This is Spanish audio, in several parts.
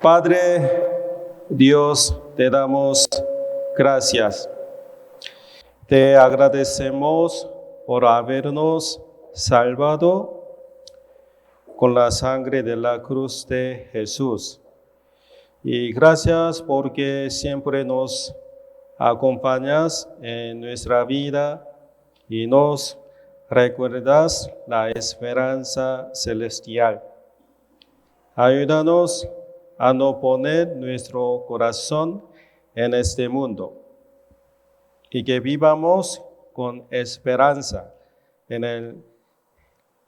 Padre Dios, te damos gracias. Te agradecemos por habernos salvado con la sangre de la cruz de Jesús. Y gracias porque siempre nos acompañas en nuestra vida y nos recuerdas la esperanza celestial. Ayúdanos a no poner nuestro corazón en este mundo y que vivamos con esperanza en el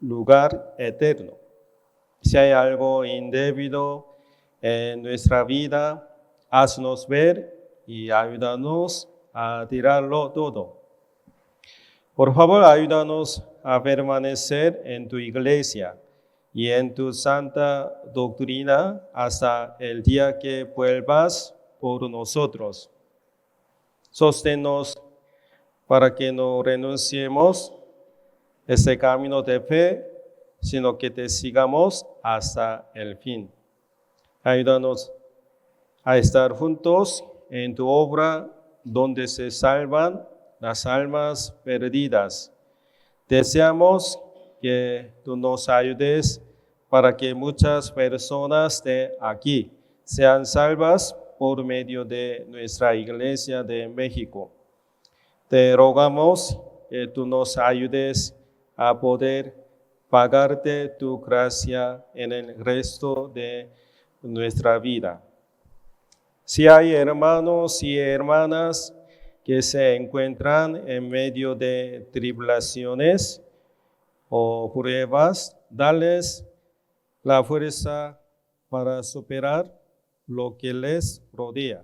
lugar eterno. Si hay algo indebido en nuestra vida, haznos ver y ayúdanos a tirarlo todo. Por favor, ayúdanos a permanecer en tu iglesia y en tu santa doctrina hasta el día que vuelvas por nosotros. Sosténnos para que no renunciemos este camino de fe, sino que te sigamos hasta el fin. Ayúdanos a estar juntos en tu obra donde se salvan las almas perdidas. Deseamos que tú nos ayudes para que muchas personas de aquí sean salvas por medio de nuestra Iglesia de México. Te rogamos que tú nos ayudes a poder pagarte tu gracia en el resto de nuestra vida. Si hay hermanos y hermanas que se encuentran en medio de tribulaciones o pruebas, dales la fuerza para superar lo que les rodea.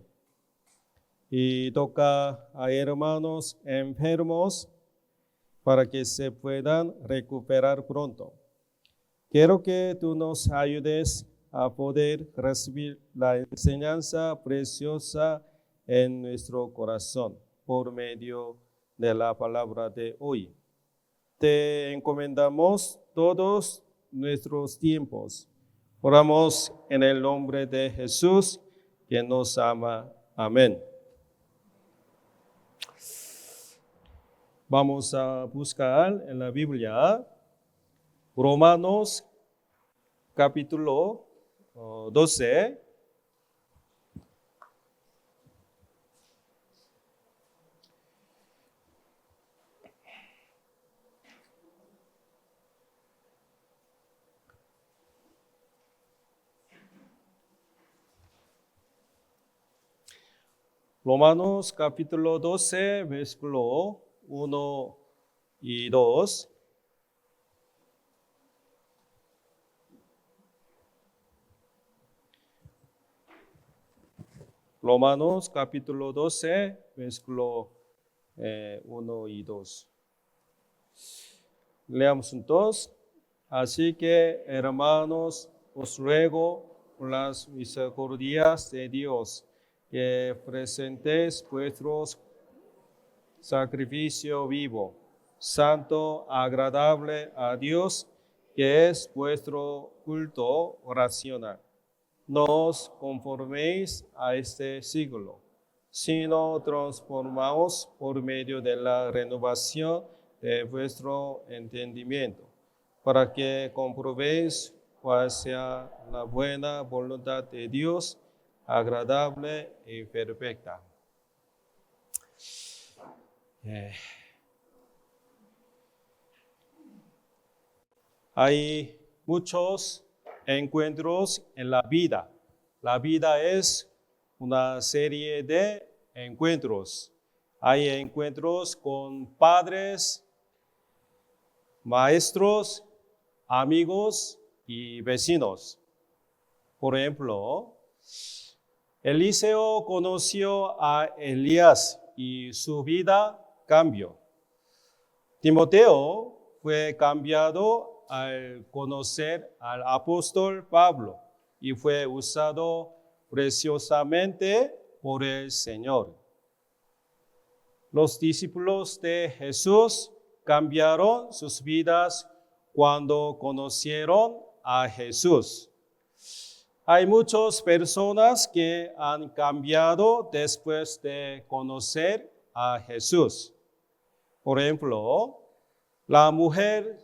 Y toca a hermanos enfermos para que se puedan recuperar pronto. Quiero que tú nos ayudes a poder recibir la enseñanza preciosa en nuestro corazón por medio de la palabra de hoy. Te encomendamos todos nuestros tiempos. Oramos en el nombre de Jesús, quien nos ama. Amén. Vamos a buscar en la Biblia Romanos capítulo 12. Romanos capítulo 12, versículo 1 y 2. Romanos capítulo 12, versículo 1 y 2. Leamos juntos. Así que, hermanos, os ruego por las misericordias de Dios, que presentéis vuestros sacrificio vivo, santo, agradable a Dios, que es vuestro culto racional. No os conforméis a este siglo, sino transformaos por medio de la renovación de vuestro entendimiento, para que comprobéis cuál sea la buena voluntad de Dios, agradable y perfecta. Hay muchos encuentros en la vida. La vida es una serie de encuentros. Hay encuentros con padres, maestros, amigos y vecinos. Por ejemplo, Eliseo conoció a Elías y su vida cambió. Timoteo fue cambiado al conocer al apóstol Pablo y fue usado preciosamente por el Señor. Los discípulos de Jesús cambiaron sus vidas cuando conocieron a Jesús. Hay muchas personas que han cambiado después de conocer a Jesús. Por ejemplo, la mujer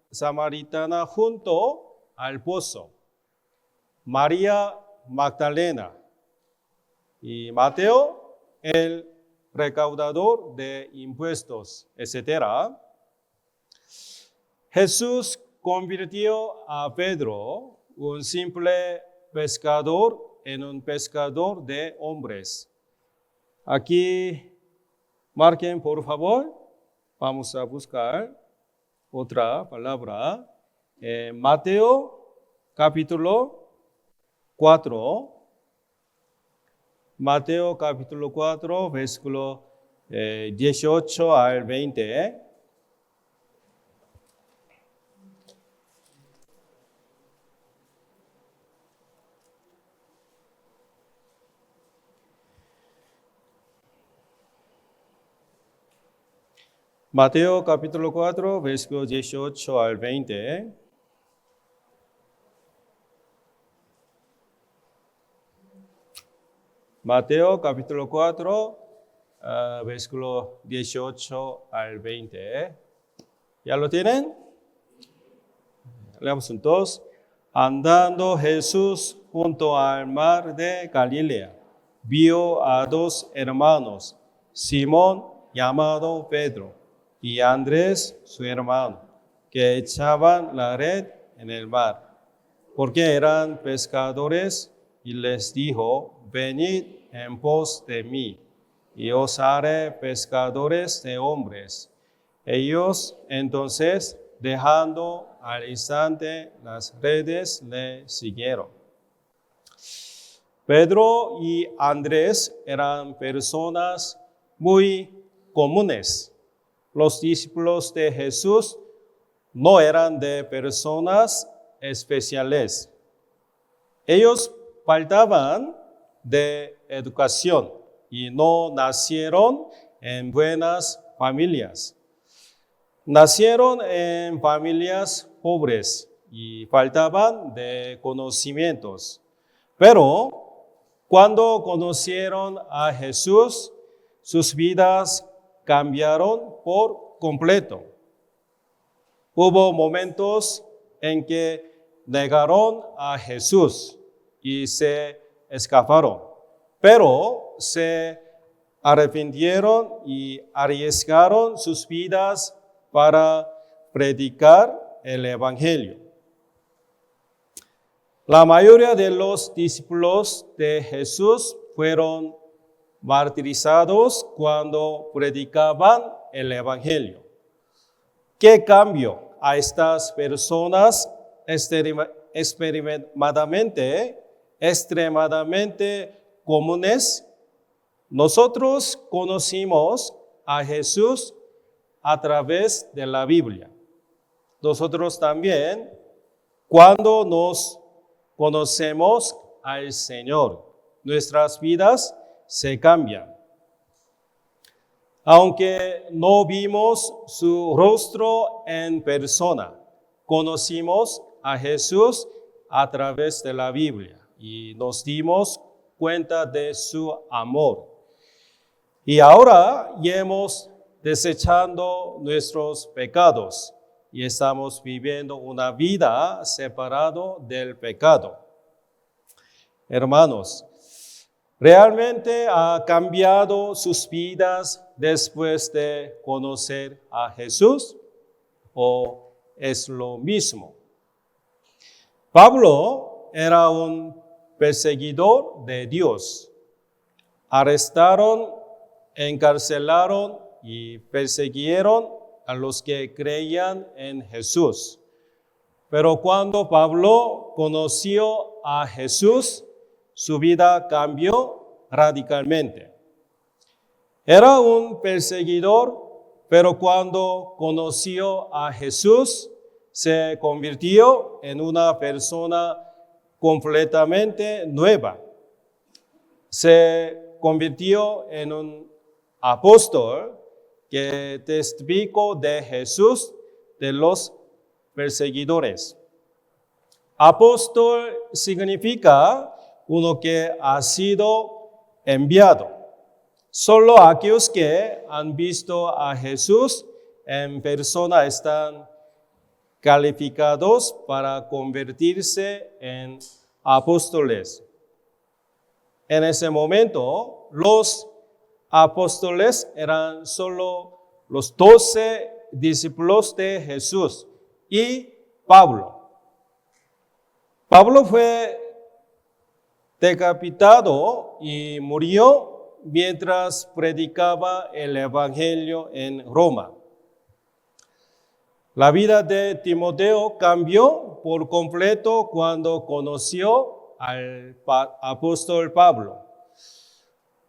samaritana junto al pozo, María Magdalena y Mateo, el recaudador de impuestos, etc. Jesús convirtió a Pedro, un simple pescador, en un pescador de hombres. Aquí marquen, por favor. Vamos a buscar otra palabra. Mateo capítulo 4. Mateo capítulo 4, versículo 18 al 20. Mateo capítulo 4, versículo 18 al 20. Mateo capítulo 4, versículo 18 al 20. ¿Ya lo tienen? Leamos juntos. Andando Jesús junto al mar de Galilea, vio a dos hermanos, Simón, llamado Pedro, y Andrés, su hermano, que echaban la red en el mar, porque eran pescadores, y les dijo: venid en pos de mí, y os haré pescadores de hombres. Ellos entonces, dejando al instante las redes, le siguieron. Pedro y Andrés eran personas muy comunes. Los discípulos de Jesús no eran de personas especiales. Ellos faltaban de educación y no nacieron en buenas familias. Nacieron en familias pobres y faltaban de conocimientos. Pero cuando conocieron a Jesús, sus vidas cambiaron por completo. Hubo momentos en que negaron a Jesús y se escaparon, pero se arrepintieron y arriesgaron sus vidas para predicar el Evangelio. La mayoría de los discípulos de Jesús fueron martirizados cuando predicaban el Evangelio. ¿Qué cambio a estas personas extremadamente comunes? Nosotros conocimos a Jesús a través de la Biblia. Nosotros también, cuando nos conocemos al Señor, nuestras vidas se cambian. Aunque no vimos su rostro en persona, conocimos a Jesús a través de la Biblia y nos dimos cuenta de su amor. Y ahora ya hemos desechando nuestros pecados y estamos viviendo una vida separada del pecado. Hermanos, ¿realmente ha cambiado sus vidas después de conocer a Jesús? ¿O es lo mismo? Pablo era un perseguidor de Dios. Arrestaron, encarcelaron y persiguieron a los que creían en Jesús. Pero cuando Pablo conoció a Jesús, su vida cambió radicalmente. Era un perseguidor, pero cuando conoció a Jesús, se convirtió en una persona completamente nueva. Se convirtió en un apóstol que testificó de Jesús de los perseguidores. Apóstol significa uno que ha sido enviado. Solo aquellos que han visto a Jesús en persona están calificados para convertirse en apóstoles. En ese momento, los apóstoles eran solo los 12 discípulos de Jesús y Pablo. Pablo fue decapitado y murió mientras predicaba el Evangelio en Roma. La vida de Timoteo cambió por completo cuando conoció al apóstol Pablo.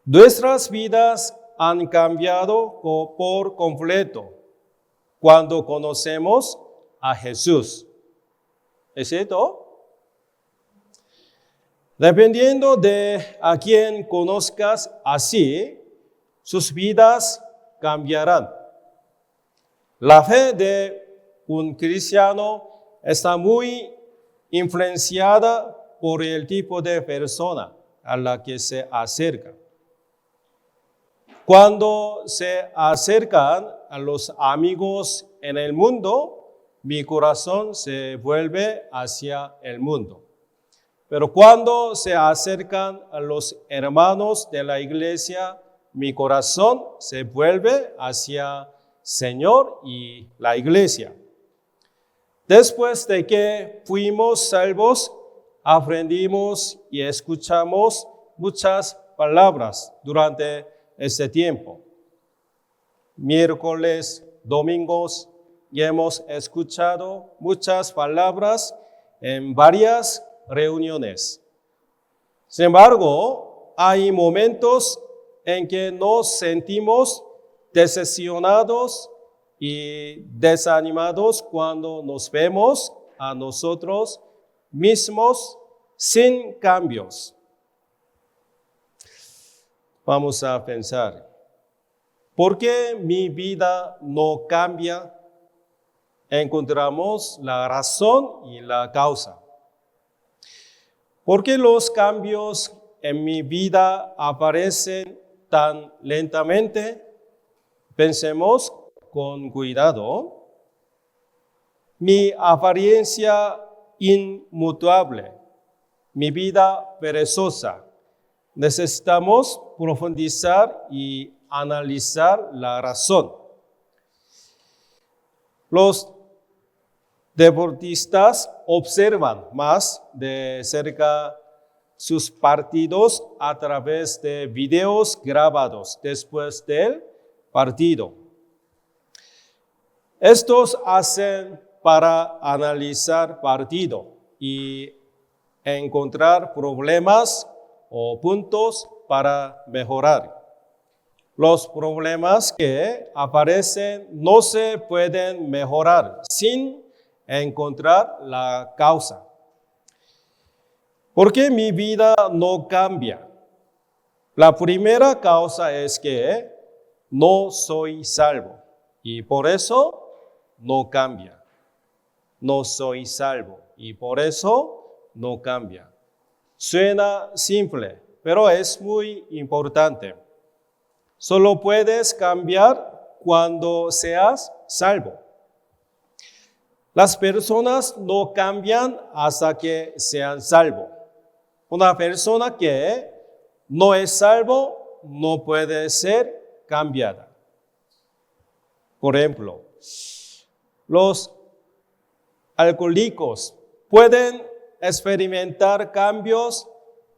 Nuestras vidas han cambiado por completo cuando conocemos a Jesús. ¿Es cierto? Dependiendo de a quien conozcas así, sus vidas cambiarán. La fe de un cristiano está muy influenciada por el tipo de persona a la que se acerca. Cuando se acercan a los amigos en el mundo, mi corazón se vuelve hacia el mundo. Pero cuando se acercan a los hermanos de la iglesia, mi corazón se vuelve hacia Señor y la iglesia. Después de que fuimos salvos, aprendimos y escuchamos muchas palabras durante este tiempo. Miércoles, domingos, y hemos escuchado muchas palabras en varias reuniones. Sin embargo, hay momentos en que nos sentimos decepcionados y desanimados cuando nos vemos a nosotros mismos sin cambios. Vamos a pensar, ¿por qué mi vida no cambia? Encontramos la razón y la causa. ¿Por qué los cambios en mi vida aparecen tan lentamente? Pensemos con cuidado. Mi apariencia inmutable, mi vida perezosa. Necesitamos profundizar y analizar la razón. Los deportistas observan más de cerca sus partidos a través de videos grabados después del partido. Estos hacen para analizar partido y encontrar problemas o puntos para mejorar. Los problemas que aparecen no se pueden mejorar sin encontrar la causa. ¿Por qué mi vida no cambia? La primera causa es que no soy salvo y por eso no cambia. No soy salvo y por eso no cambia. Suena simple, pero es muy importante. Solo puedes cambiar cuando seas salvo. Las personas no cambian hasta que sean salvos. Una persona que no es salvo no puede ser cambiada. Por ejemplo, los alcohólicos pueden experimentar cambios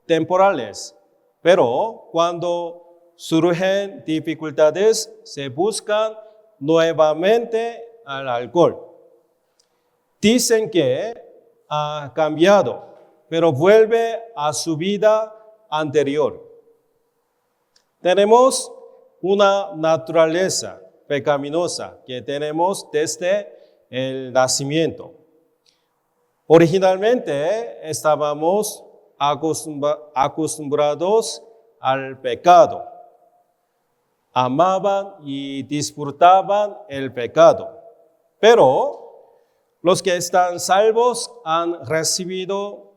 temporales, pero cuando surgen dificultades se buscan nuevamente al alcohol. Dicen que ha cambiado, pero vuelve a su vida anterior. Tenemos una naturaleza pecaminosa que tenemos desde el nacimiento. Originalmente estábamos acostumbrados al pecado. Amaban y disfrutaban el pecado. Pero Los que están salvos han recibido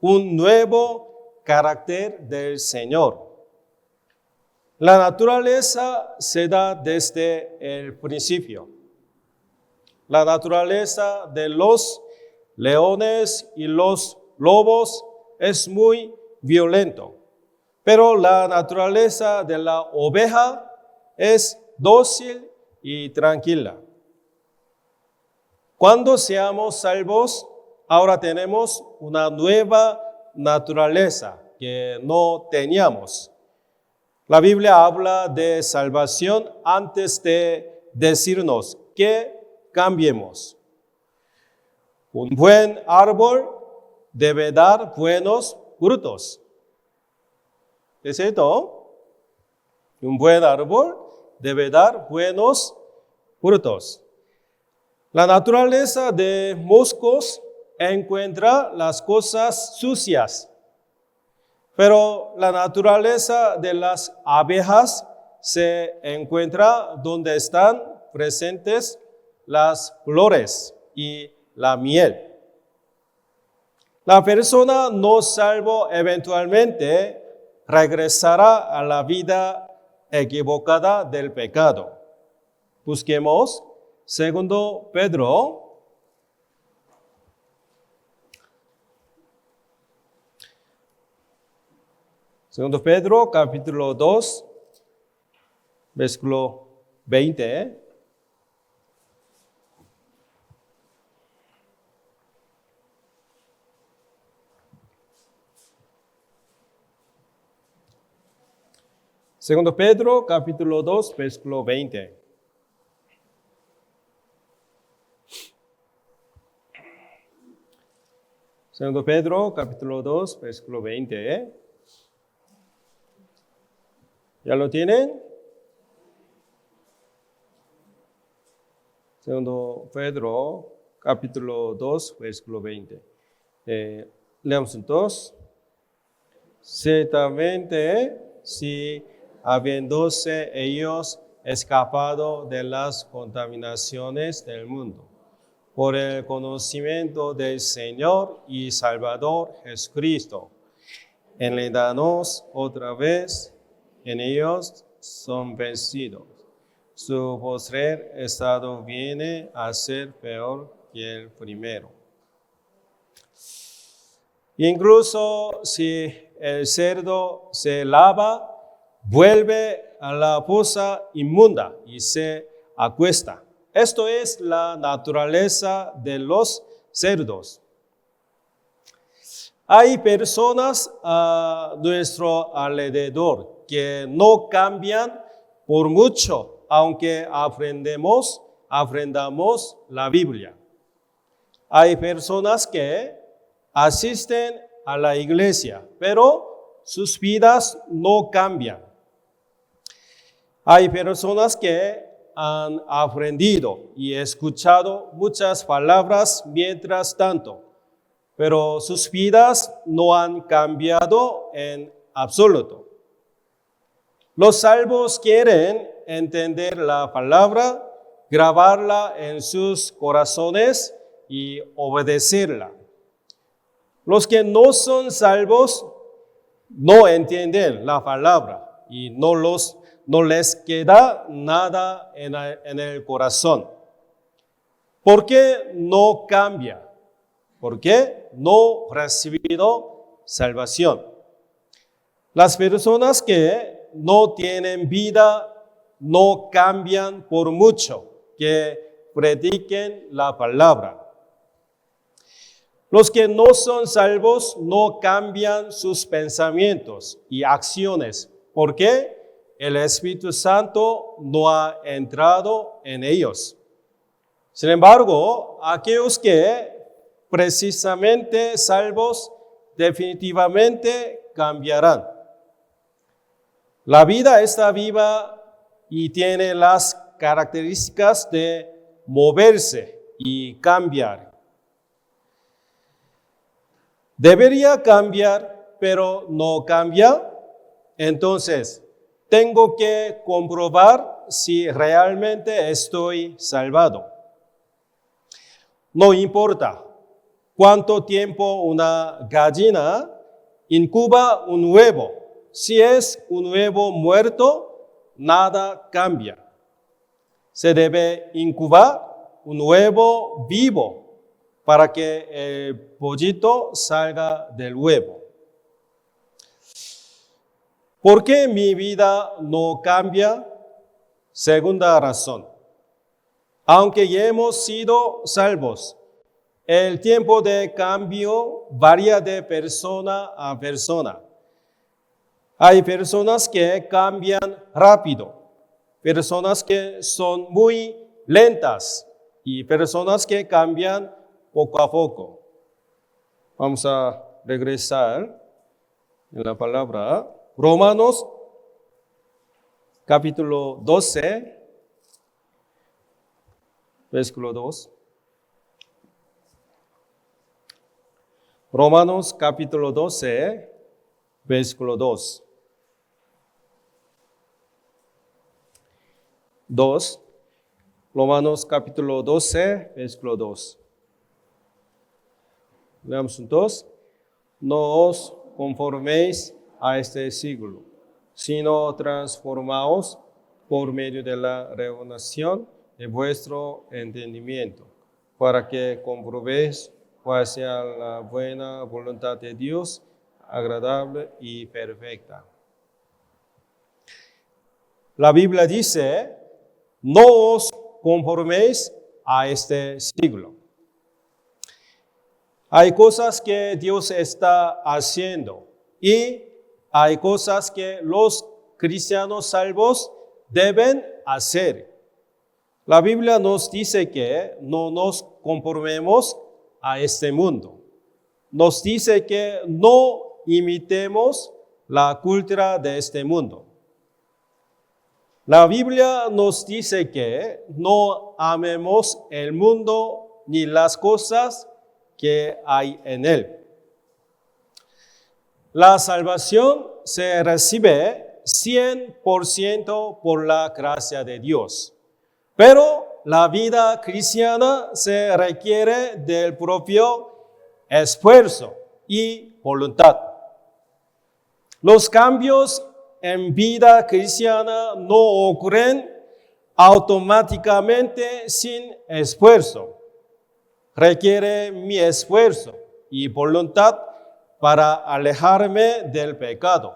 un nuevo carácter del Señor. La naturaleza se da desde el principio. La naturaleza de los leones y los lobos es muy violento, pero la naturaleza de la oveja es dócil y tranquila. Cuando seamos salvos, ahora tenemos una nueva naturaleza que no teníamos. La Biblia habla de salvación antes de decirnos que cambiemos. Un buen árbol debe dar buenos frutos. ¿Es cierto? Un buen árbol debe dar buenos frutos. La naturaleza de moscos encuentra las cosas sucias, pero la naturaleza de las abejas se encuentra donde están presentes las flores y la miel. La persona no salvo eventualmente regresará a la vida equivocada del pecado. Busquemos Segundo Pedro, capítulo 2, versículo 20. Segundo Pedro, capítulo 2, versículo 20. Segundo Pedro, capítulo 2, versículo 20. ¿Ya lo tienen? Segundo Pedro, capítulo 2, versículo 20. Leamos entonces. Ciertamente, si habiéndose ellos escapado de las contaminaciones del mundo, por el conocimiento del Señor y Salvador Jesucristo, enlédanos otra vez, en ellos son vencidos. Su postrer estado viene a ser peor que el primero. Incluso si el cerdo se lava, vuelve a la fosa inmunda y se acuesta. Esto es la naturaleza de los cerdos. Hay personas a nuestro alrededor que no cambian por mucho, aunque aprendamos la Biblia. Hay personas que asisten a la iglesia, pero sus vidas no cambian. Hay personas que han aprendido y escuchado muchas palabras mientras tanto, pero sus vidas no han cambiado en absoluto. Los salvos quieren entender la palabra, grabarla en sus corazones y obedecerla. Los que no son salvos no entienden la palabra y no les queda nada en el corazón. ¿Por qué no cambia? Porque no han recibido salvación. Las personas que no tienen vida no cambian por mucho que prediquen la palabra. Los que no son salvos no cambian sus pensamientos y acciones. ¿Por qué? El Espíritu Santo no ha entrado en ellos. Sin embargo, aquellos que precisamente salvos definitivamente cambiarán. La vida está viva y tiene las características de moverse y cambiar. Debería cambiar, pero no cambia. Entonces, tengo que comprobar si realmente estoy salvado. No importa cuánto tiempo una gallina incuba un huevo. Si es un huevo muerto, nada cambia. Se debe incubar un huevo vivo para que el pollito salga del huevo. ¿Por qué mi vida no cambia? Segunda razón. Aunque ya hemos sido salvos, el tiempo de cambio varía de persona a persona. Hay personas que cambian rápido, personas que son muy lentas y personas que cambian poco a poco. Vamos a regresar en la palabra. Romanos capítulo 12, versículo 2. Romanos capítulo 12, versículo 2. 2. Romanos capítulo 12, versículo 2. Leamos juntos. No os conforméis a este siglo, sino transformaos por medio de la renovación de vuestro entendimiento, para que comprobéis cuál sea la buena voluntad de Dios, agradable y perfecta. La Biblia dice, no os conforméis a este siglo. Hay cosas que Dios está haciendo y hay cosas que los cristianos salvos deben hacer. La Biblia nos dice que no nos conformemos a este mundo. Nos dice que no imitemos la cultura de este mundo. La Biblia nos dice que no amemos el mundo ni las cosas que hay en él. La salvación se recibe 100% por la gracia de Dios, pero la vida cristiana se requiere del propio esfuerzo y voluntad. Los cambios en vida cristiana no ocurren automáticamente sin esfuerzo. Requiere mi esfuerzo y voluntad para alejarme del pecado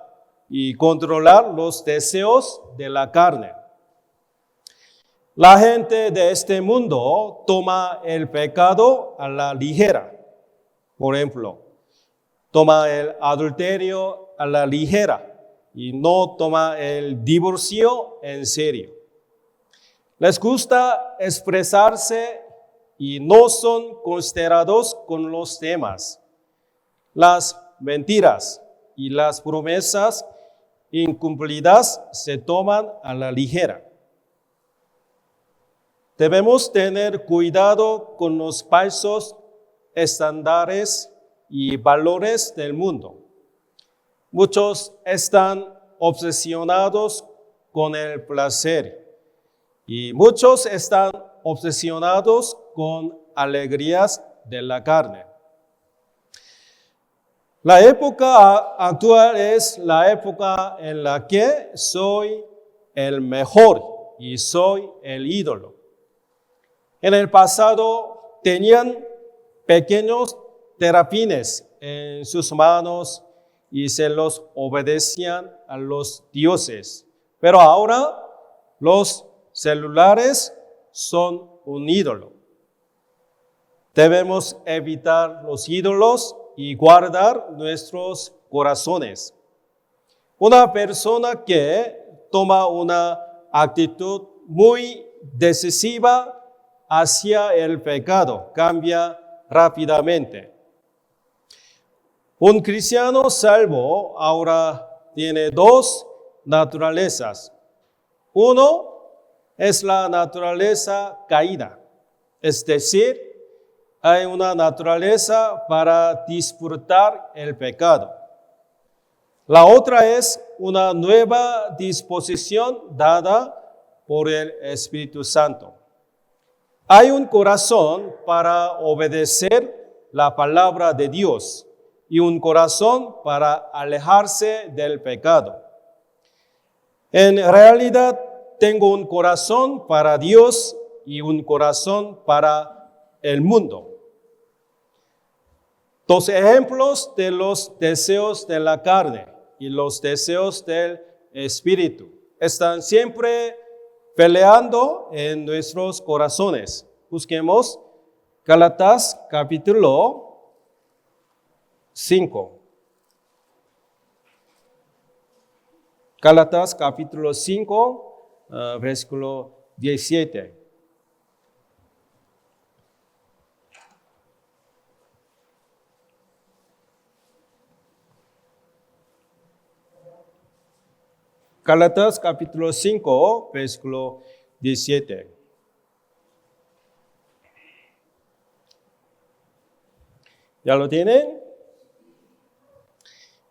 y controlar los deseos de la carne. La gente de este mundo toma el pecado a la ligera. Por ejemplo, toma el adulterio a la ligera y no toma el divorcio en serio. Les gusta expresarse y no son considerados con los temas. Las mentiras y las promesas incumplidas se toman a la ligera. Debemos tener cuidado con los falsos estándares y valores del mundo. Muchos están obsesionados con el placer y muchos están obsesionados con alegrías de la carne. La época actual es la época en la que soy el mejor y soy el ídolo. En el pasado tenían pequeños terapines en sus manos y se los obedecían a los dioses. Pero ahora los celulares son un ídolo. Debemos evitar los ídolos y guardar nuestros corazones. Una persona que toma una actitud muy decisiva hacia el pecado cambia rápidamente. Un cristiano salvo ahora tiene dos naturalezas. Uno es la naturaleza caída, es decir, hay una naturaleza para disfrutar el pecado. La otra es una nueva disposición dada por el Espíritu Santo. Hay un corazón para obedecer la palabra de Dios y un corazón para alejarse del pecado. En realidad, tengo un corazón para Dios y un corazón para el mundo. Dos ejemplos de los deseos de la carne y los deseos del espíritu están siempre peleando en nuestros corazones. Busquemos Gálatas capítulo 5. Gálatas capítulo 5, versículo 17. Gálatas capítulo 5, versículo 17. ¿Ya lo tienen?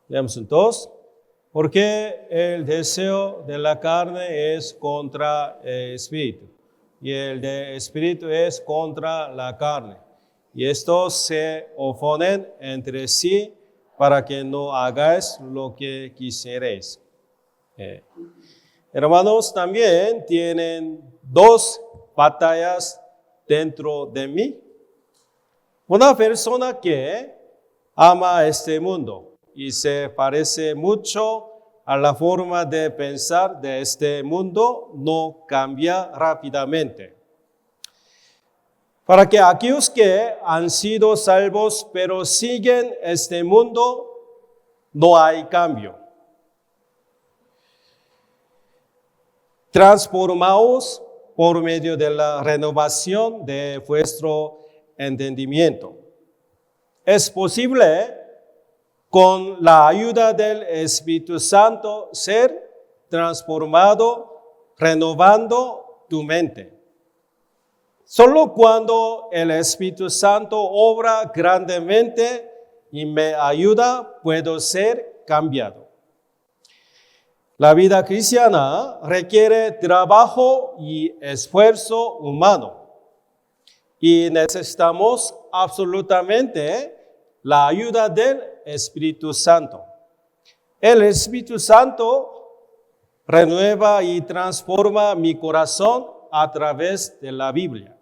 Leamos entonces. Porque el deseo de la carne es contra el espíritu, y el de espíritu es contra la carne. Y estos se oponen entre sí para que no hagáis lo que quisierais. Hermanos, también tienen dos batallas dentro de mí. Una persona que ama este mundo y se parece mucho a la forma de pensar de este mundo, no cambia rápidamente. Para que aquellos que han sido salvos pero siguen este mundo, no hay cambio. Transformaos por medio de la renovación de vuestro entendimiento. Es posible, con la ayuda del Espíritu Santo, ser transformado, renovando tu mente. Solo cuando el Espíritu Santo obra grandemente y me ayuda, puedo ser cambiado. La vida cristiana requiere trabajo y esfuerzo humano y necesitamos absolutamente la ayuda del Espíritu Santo. El Espíritu Santo renueva y transforma mi corazón a través de la Biblia.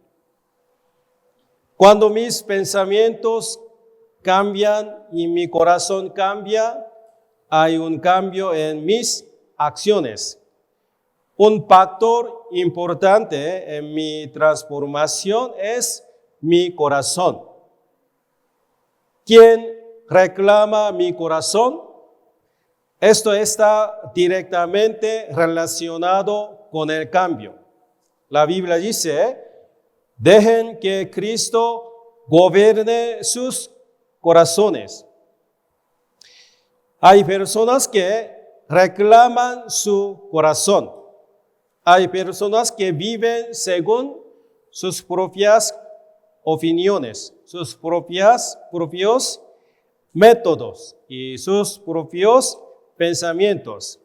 Cuando mis pensamientos cambian y mi corazón cambia, hay un cambio en mis acciones. Un factor importante en mi transformación es mi corazón. ¿Quién reclama mi corazón? Esto está directamente relacionado con el cambio. La Biblia dice, dejen que Cristo gobierne sus corazones. Hay personas que reclaman su corazón. Hay personas que viven según sus propias opiniones, sus propios métodos y sus propios pensamientos.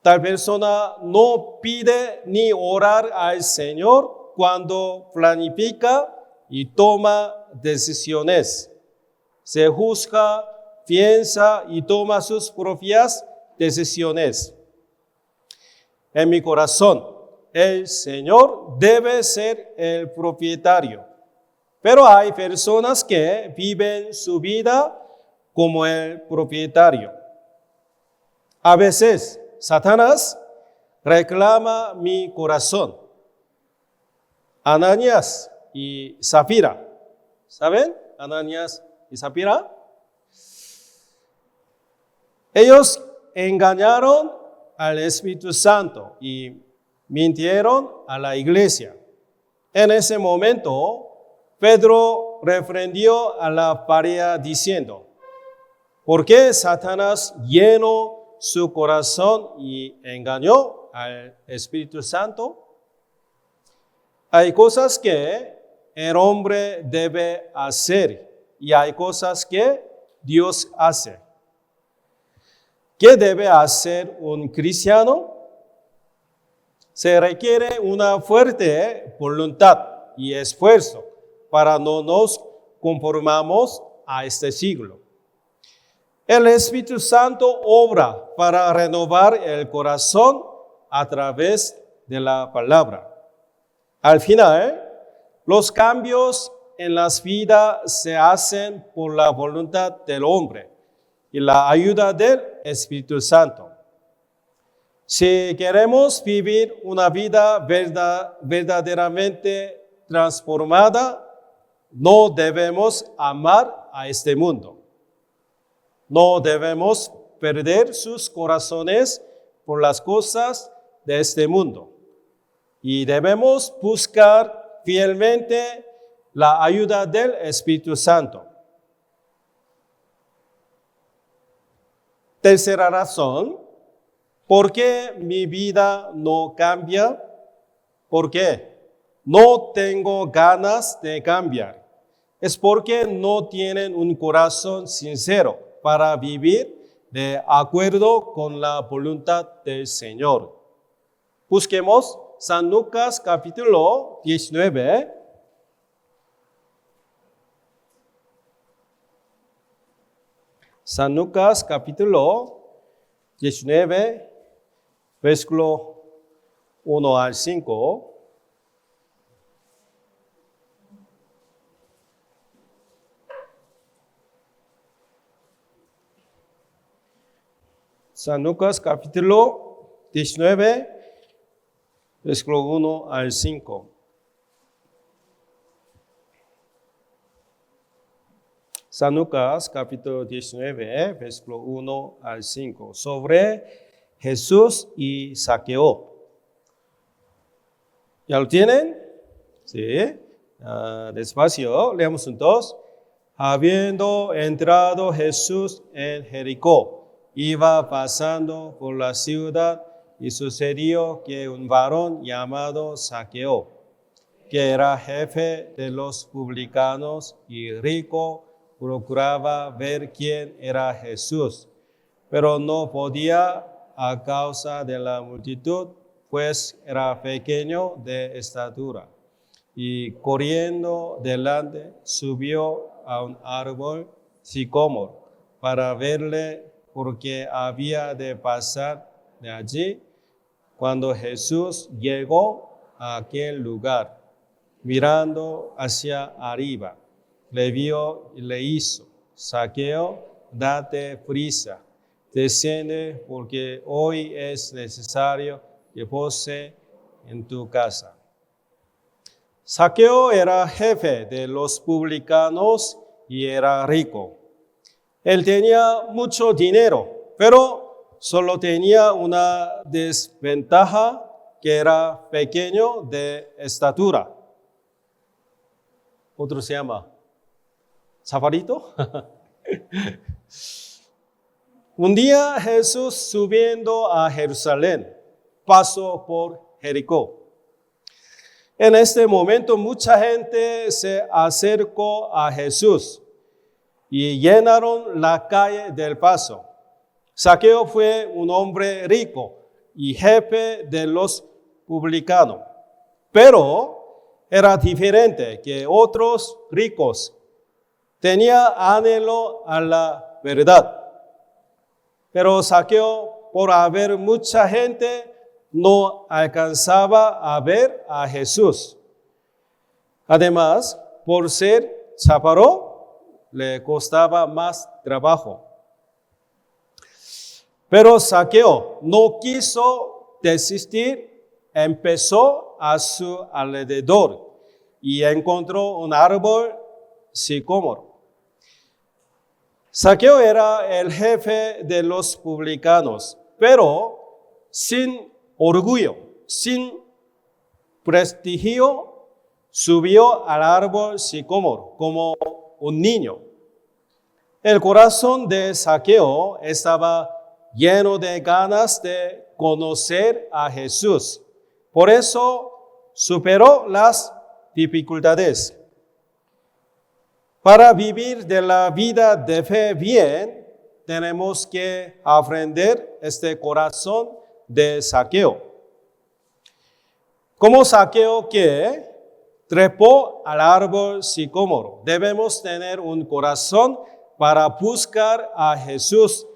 Tal persona no pide ni orar al Señor cuando planifica y toma decisiones. Se juzga, piensa y toma sus propias decisiones. En mi corazón, el Señor debe ser el propietario. Pero hay personas que viven su vida como el propietario. A veces, Satanás reclama mi corazón. Ananías y Zafira. ¿Saben? Ananías y Zafira. Ellos engañaron al Espíritu Santo y mintieron a la iglesia. En ese momento, Pedro reprendió a la pareja diciendo, ¿por qué Satanás llenó su corazón y engañó al Espíritu Santo? Hay cosas que el hombre debe hacer y hay cosas que Dios hace. ¿Qué debe hacer un cristiano? Se requiere una fuerte voluntad y esfuerzo para no nos conformamos a este siglo. El Espíritu Santo obra para renovar el corazón a través de la palabra. Al final, los cambios en las vidas se hacen por la voluntad del hombre y la ayuda del Espíritu Santo. Si queremos vivir una vida verdaderamente transformada, no debemos amar a este mundo. No debemos perder sus corazones por las cosas de este mundo. Y debemos buscar fielmente la ayuda del Espíritu Santo. Tercera razón, ¿por qué mi vida no cambia? ¿Por qué? No tengo ganas de cambiar. Es porque no tienen un corazón sincero para vivir de acuerdo con la voluntad del Señor. Busquemos San Lucas capítulo 19. San Lucas capítulo 19, versículo 1 al 5. San Lucas capítulo 19, versículo 1 al 5. San Lucas capítulo 19, versículo 1 al 5. Sobre Jesús y Zaqueo. ¿Ya lo tienen? Sí. Despacio, leamos juntos. Habiendo entrado Jesús en Jericó, iba pasando por la ciudad y sucedió que un varón llamado Zaqueo, que era jefe de los publicanos y rico, procuraba ver quién era Jesús, pero no podía a causa de la multitud, pues era pequeño de estatura. Y corriendo delante, subió a un árbol sicómoro para verle, porque había de pasar de allí. Cuando Jesús llegó a aquel lugar, mirando hacia arriba, le vio y le hizo: Zaqueo, date prisa, desciende, porque hoy es necesario que pose en tu casa. Zaqueo era jefe de los publicanos y era rico. Él tenía mucho dinero, pero solo tenía una desventaja, que era pequeño de estatura. Otro se llama Zafarito. Un día Jesús, subiendo a Jerusalén, pasó por Jericó. En este momento mucha gente se acercó a Jesús y llenaron la calle del paso. Zaqueo fue un hombre rico y jefe de los publicanos, pero era diferente que otros ricos. Tenía anhelo a la verdad. Pero Zaqueo, por haber mucha gente, no alcanzaba a ver a Jesús. Además, por ser chaparro, le costaba más trabajo. Pero Zaqueo no quiso desistir, empezó a su alrededor y encontró un árbol sicómoro. Zaqueo era el jefe de los publicanos, pero sin orgullo, sin prestigio, subió al árbol sicómoro como un niño. El corazón de Zaqueo estaba lleno de ganas de conocer a Jesús. Por eso superó las dificultades. Para vivir de la vida de fe bien, tenemos que aprender este corazón de Zaqueo. Como Zaqueo que trepó al árbol sicómoro, debemos tener un corazón para buscar a Jesús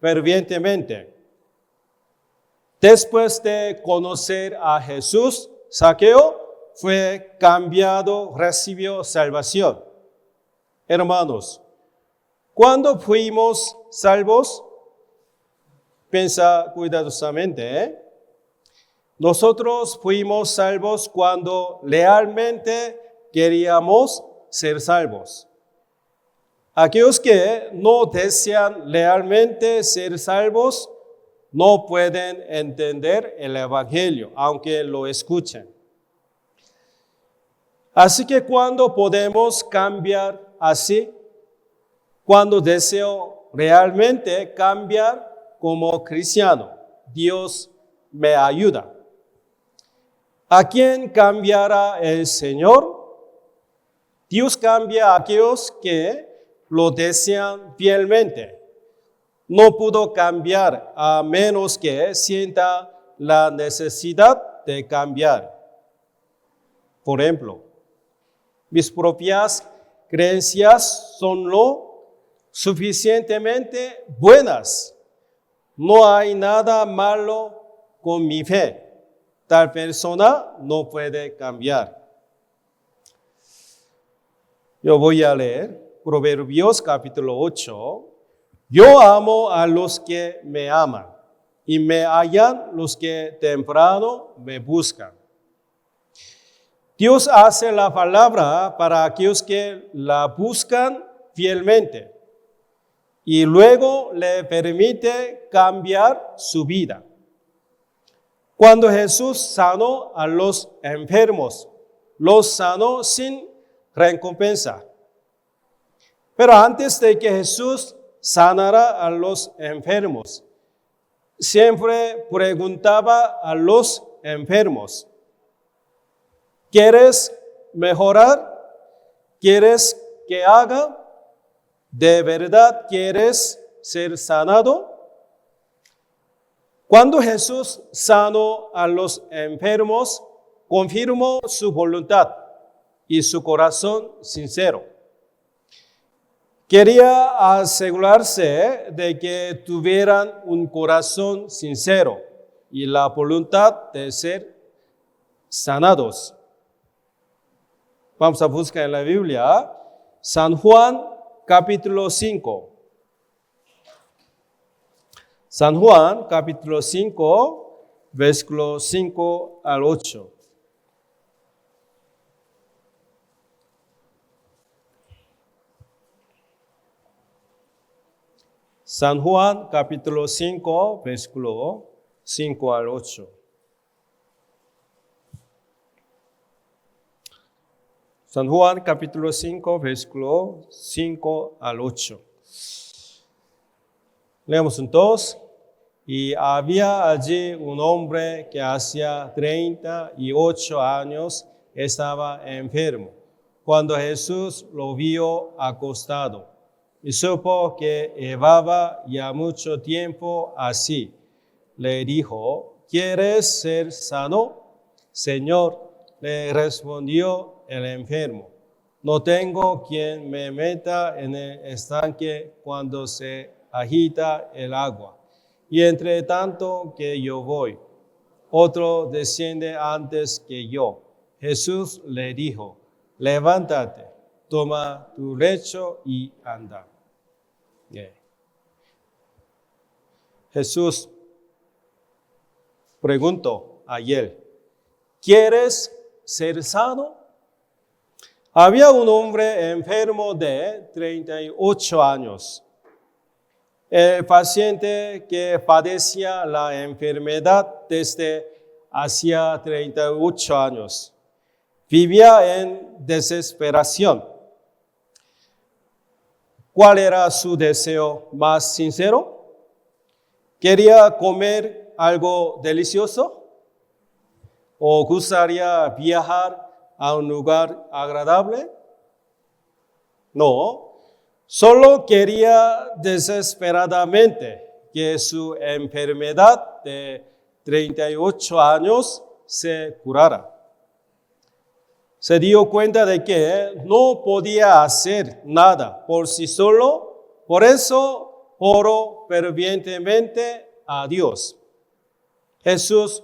fervientemente. Después de conocer a Jesús, Zaqueo fue cambiado, recibió salvación. Hermanos, ¿cuándo fuimos salvos? Piensa cuidadosamente, Nosotros fuimos salvos cuando realmente queríamos ser salvos. Aquellos que no desean realmente ser salvos no pueden entender el Evangelio, aunque lo escuchen. Así que cuando podemos cambiar así, cuando deseo realmente cambiar como cristiano, Dios me ayuda. ¿A quién cambiará el Señor? Dios cambia a aquellos que lo desean fielmente. No pudo cambiar a menos que sienta la necesidad de cambiar. Por ejemplo, mis propias creencias son lo suficientemente buenas. No hay nada malo con mi fe. Tal persona no puede cambiar. Yo voy a leer Proverbios capítulo 8. Yo amo a los que me aman y me hallan los que temprano me buscan. Dios hace la palabra para aquellos que la buscan fielmente y luego le permite cambiar su vida. Cuando Jesús sanó a los enfermos, los sanó sin recompensa. Pero antes de que Jesús sanara a los enfermos, siempre preguntaba a los enfermos: ¿quieres mejorar? ¿Quieres que haga? ¿De verdad quieres ser sanado? Cuando Jesús sanó a los enfermos, confirmó su voluntad y su corazón sincero. Quería asegurarse de que tuvieran un corazón sincero y la voluntad de ser sanados. Vamos a buscar en la Biblia San Juan capítulo 5. San Juan capítulo 5, versículo 5 al 8. San Juan capítulo 5, versículo 5 al 8. San Juan capítulo 5, versículo 5 al 8. Leemos entonces. Y había allí un hombre que hacía 38 años estaba enfermo. Cuando Jesús lo vio acostado y supo que llevaba ya mucho tiempo así, le dijo: ¿quieres ser sano? Señor, le respondió el enfermo: no tengo quien me meta en el estanque cuando se agita el agua. Y entre tanto que yo voy, otro desciende antes que yo. Jesús le dijo: levántate, toma tu lecho y anda. Jesús preguntó a él: ¿quieres ser sano? Había un hombre enfermo de 38 años. El paciente que padecía la enfermedad desde hacía 38 años vivía en desesperación. ¿Cuál era su deseo más sincero? ¿Quería comer algo delicioso? ¿O gustaría viajar a un lugar agradable? No. Solo quería desesperadamente que su enfermedad de 38 años se curara. Se dio cuenta de que no podía hacer nada por sí solo, por eso oró fervientemente a Dios. Jesús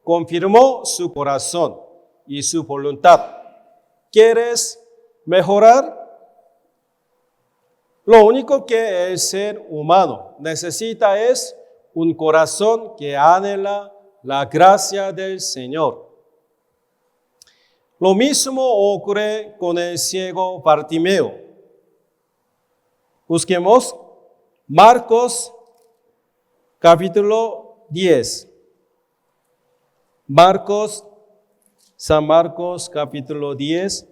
confirmó su corazón y su voluntad. ¿Quieres mejorar? Lo único que el ser humano necesita es un corazón que anhela la gracia del Señor. Lo mismo ocurre con el ciego Bartimeo. Busquemos Marcos capítulo 10. San Marcos capítulo 10,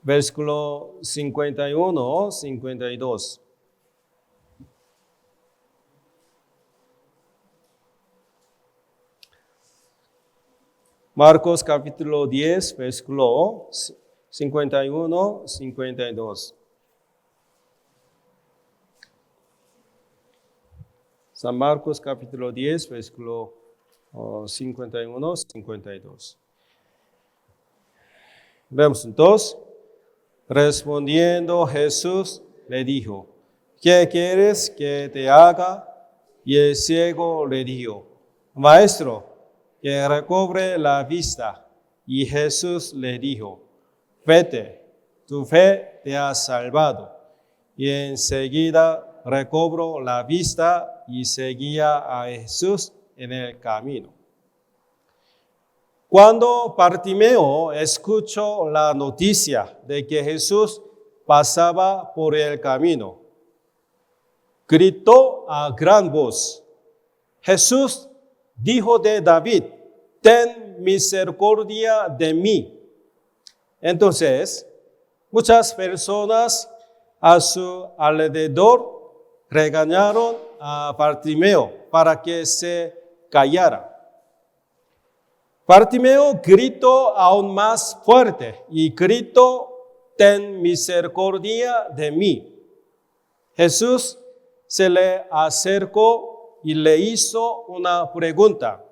versículo 51, 52. Marcos capítulo 10, versículo 51, 52. San Marcos capítulo 10, versículo 51, 52. Vemos entonces. Respondiendo Jesús le dijo, ¿qué quieres que te haga? Y el ciego le dijo, Maestro, que recobre la vista. Y Jesús le dijo, vete, tu fe te ha salvado. Y enseguida recobró la vista y seguía a Jesús en el camino. Cuando Bartimeo escuchó la noticia de que Jesús pasaba por el camino, gritó a gran voz, Jesús, Hijo de David, ten misericordia de mí. Entonces, muchas personas a su alrededor regañaron a Bartimeo para que se callara. Bartimeo gritó aún más fuerte y gritó, ten misericordia de mí. Jesús se le acercó y le hizo una pregunta.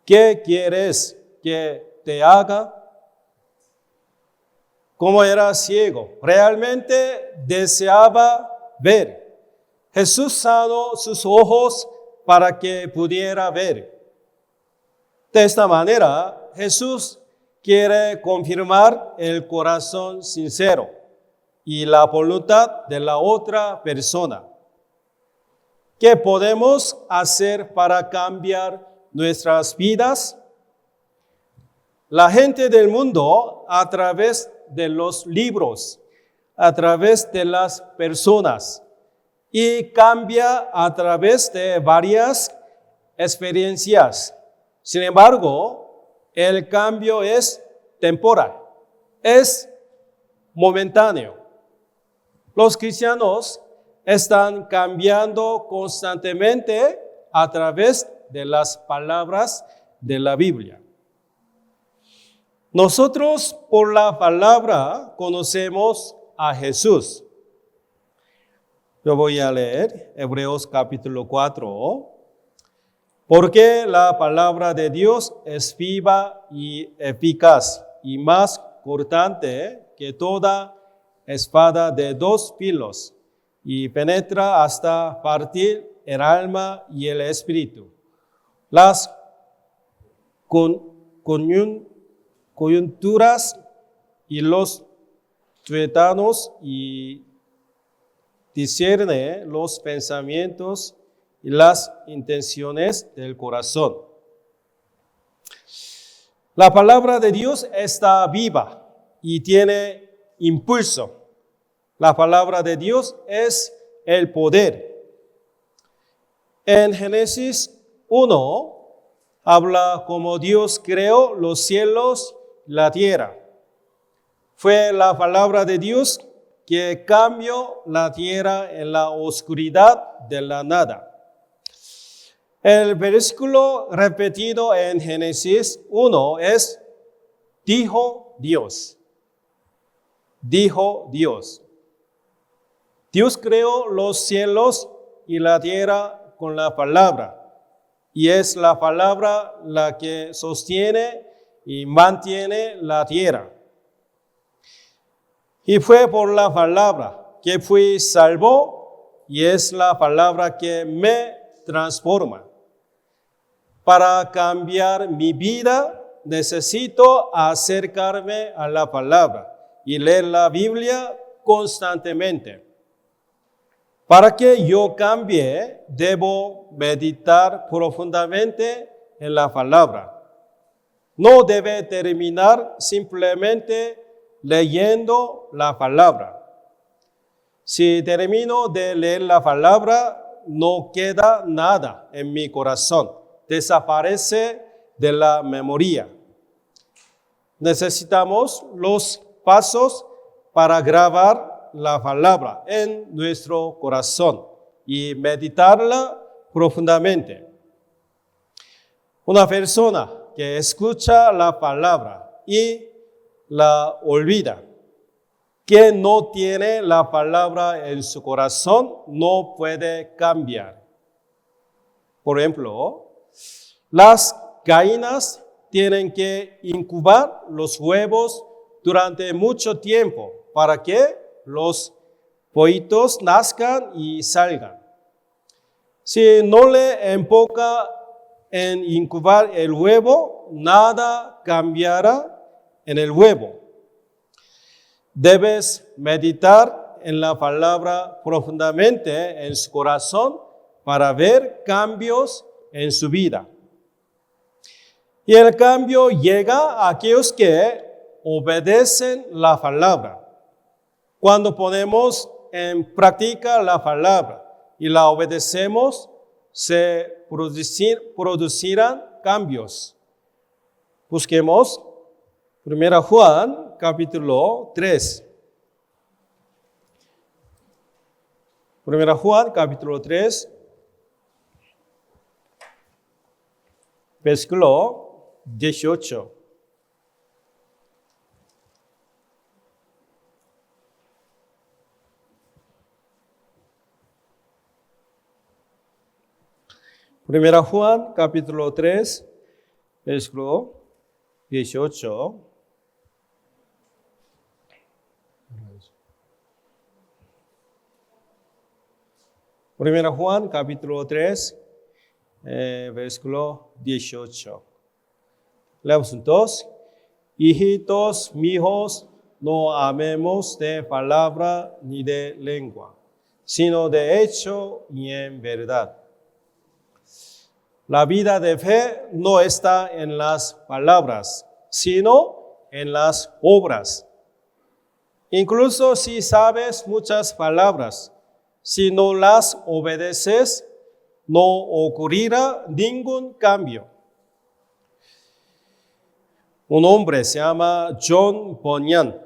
¿Qué quieres que te haga? Como era ciego, realmente deseaba ver. Jesús sanó sus ojos para que pudiera ver. De esta manera, Jesús quiere confirmar el corazón sincero y la voluntad de la otra persona. ¿Qué podemos hacer para cambiar nuestras vidas? La gente del mundo, a través de los libros, a través de las personas, y cambia a través de varias experiencias. Sin embargo, el cambio es temporal, es momentáneo. Los cristianos están cambiando constantemente a través de las palabras de la Biblia. Nosotros por la palabra conocemos a Jesús. Yo voy a leer Hebreos capítulo 4. Porque la palabra de Dios es viva y eficaz y más cortante que toda espada de dos filos y penetra hasta partir el alma y el espíritu, las coyunturas y los tuétanos y discierne los pensamientos y las intenciones del corazón. La palabra de Dios está viva y tiene impulso. La palabra de Dios es el poder. En Génesis 1 habla cómo Dios creó los cielos y la tierra. Fue la palabra de Dios que cambió la tierra en la oscuridad de la nada. El versículo repetido en Génesis 1 es, dijo Dios. Dijo Dios. Dios creó los cielos y la tierra con la palabra. y es la palabra la que sostiene y mantiene la tierra. Y fue por la palabra que fui salvo, y es la palabra que me transforma. Para cambiar mi vida, necesito acercarme a la palabra y leer la Biblia constantemente. Para que yo cambie, debo meditar profundamente en la palabra. No debe terminar simplemente leyendo la palabra. Si termino de leer la palabra, no queda nada en mi corazón. Desaparece de la memoria. Necesitamos los pasos para grabar la palabra en nuestro corazón y meditarla profundamente. Una persona que escucha la palabra y la olvida, que no tiene la palabra en su corazón, no puede cambiar. Por ejemplo, las gallinas tienen que incubar los huevos durante mucho tiempo para que los pollitos nazcan y salgan. Si no le enfoca en incubar el huevo, nada cambiará en el huevo. Debes meditar en la palabra profundamente en su corazón para ver cambios en su vida. Y el cambio llega a aquellos que obedecen la palabra. Cuando ponemos en práctica la palabra y la obedecemos, se producirán cambios. Busquemos 1 Juan capítulo 3. 1 Juan capítulo 3, versículo 18. Primera Juan, capítulo 3, versículo 18. Primera Juan, capítulo 3, versículo 18. Leamos juntos. Hijitos míos, no amemos de palabra ni de lengua, sino de hecho y en verdad. La vida de fe no está en las palabras, sino en las obras. Incluso si sabes muchas palabras, si no las obedeces, no ocurrirá ningún cambio. Un hombre se llama John Bunyan,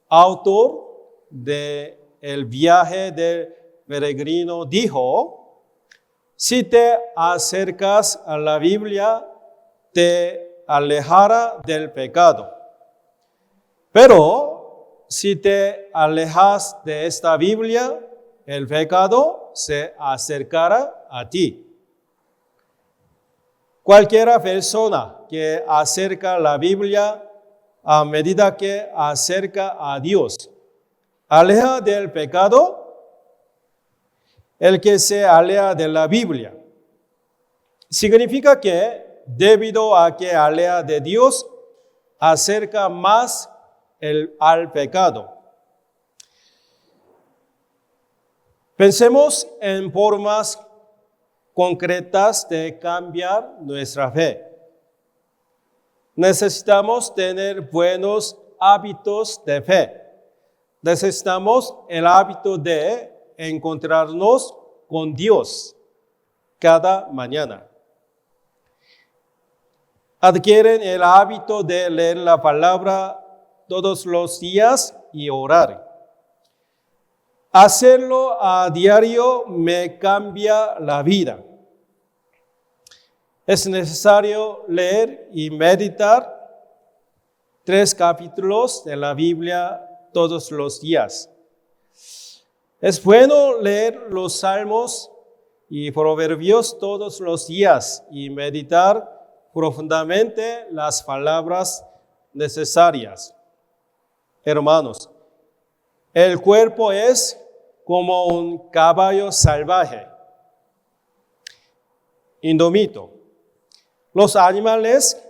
autor de El viaje del peregrino, dijo: si te acercas a la Biblia, te alejará del pecado. Pero si te alejas de esta Biblia, el pecado se acercará a ti. Cualquier persona que acerca la Biblia a medida que acerca a Dios, aleja del pecado. El que se aleja de la Biblia significa que, debido a que aleja de Dios, acerca más al pecado. Pensemos en formas concretas de cambiar nuestra fe. Necesitamos tener buenos hábitos de fe. Necesitamos el hábito de encontrarnos con Dios cada mañana. Adquieren el hábito de leer la palabra todos los días y orar. Hacerlo a diario me cambia la vida. Es necesario leer y meditar 3 capítulos de la Biblia todos los días. Es bueno leer los salmos y proverbios todos los días y meditar profundamente las palabras necesarias. Hermanos, el cuerpo es como un caballo salvaje, indómito. Los animales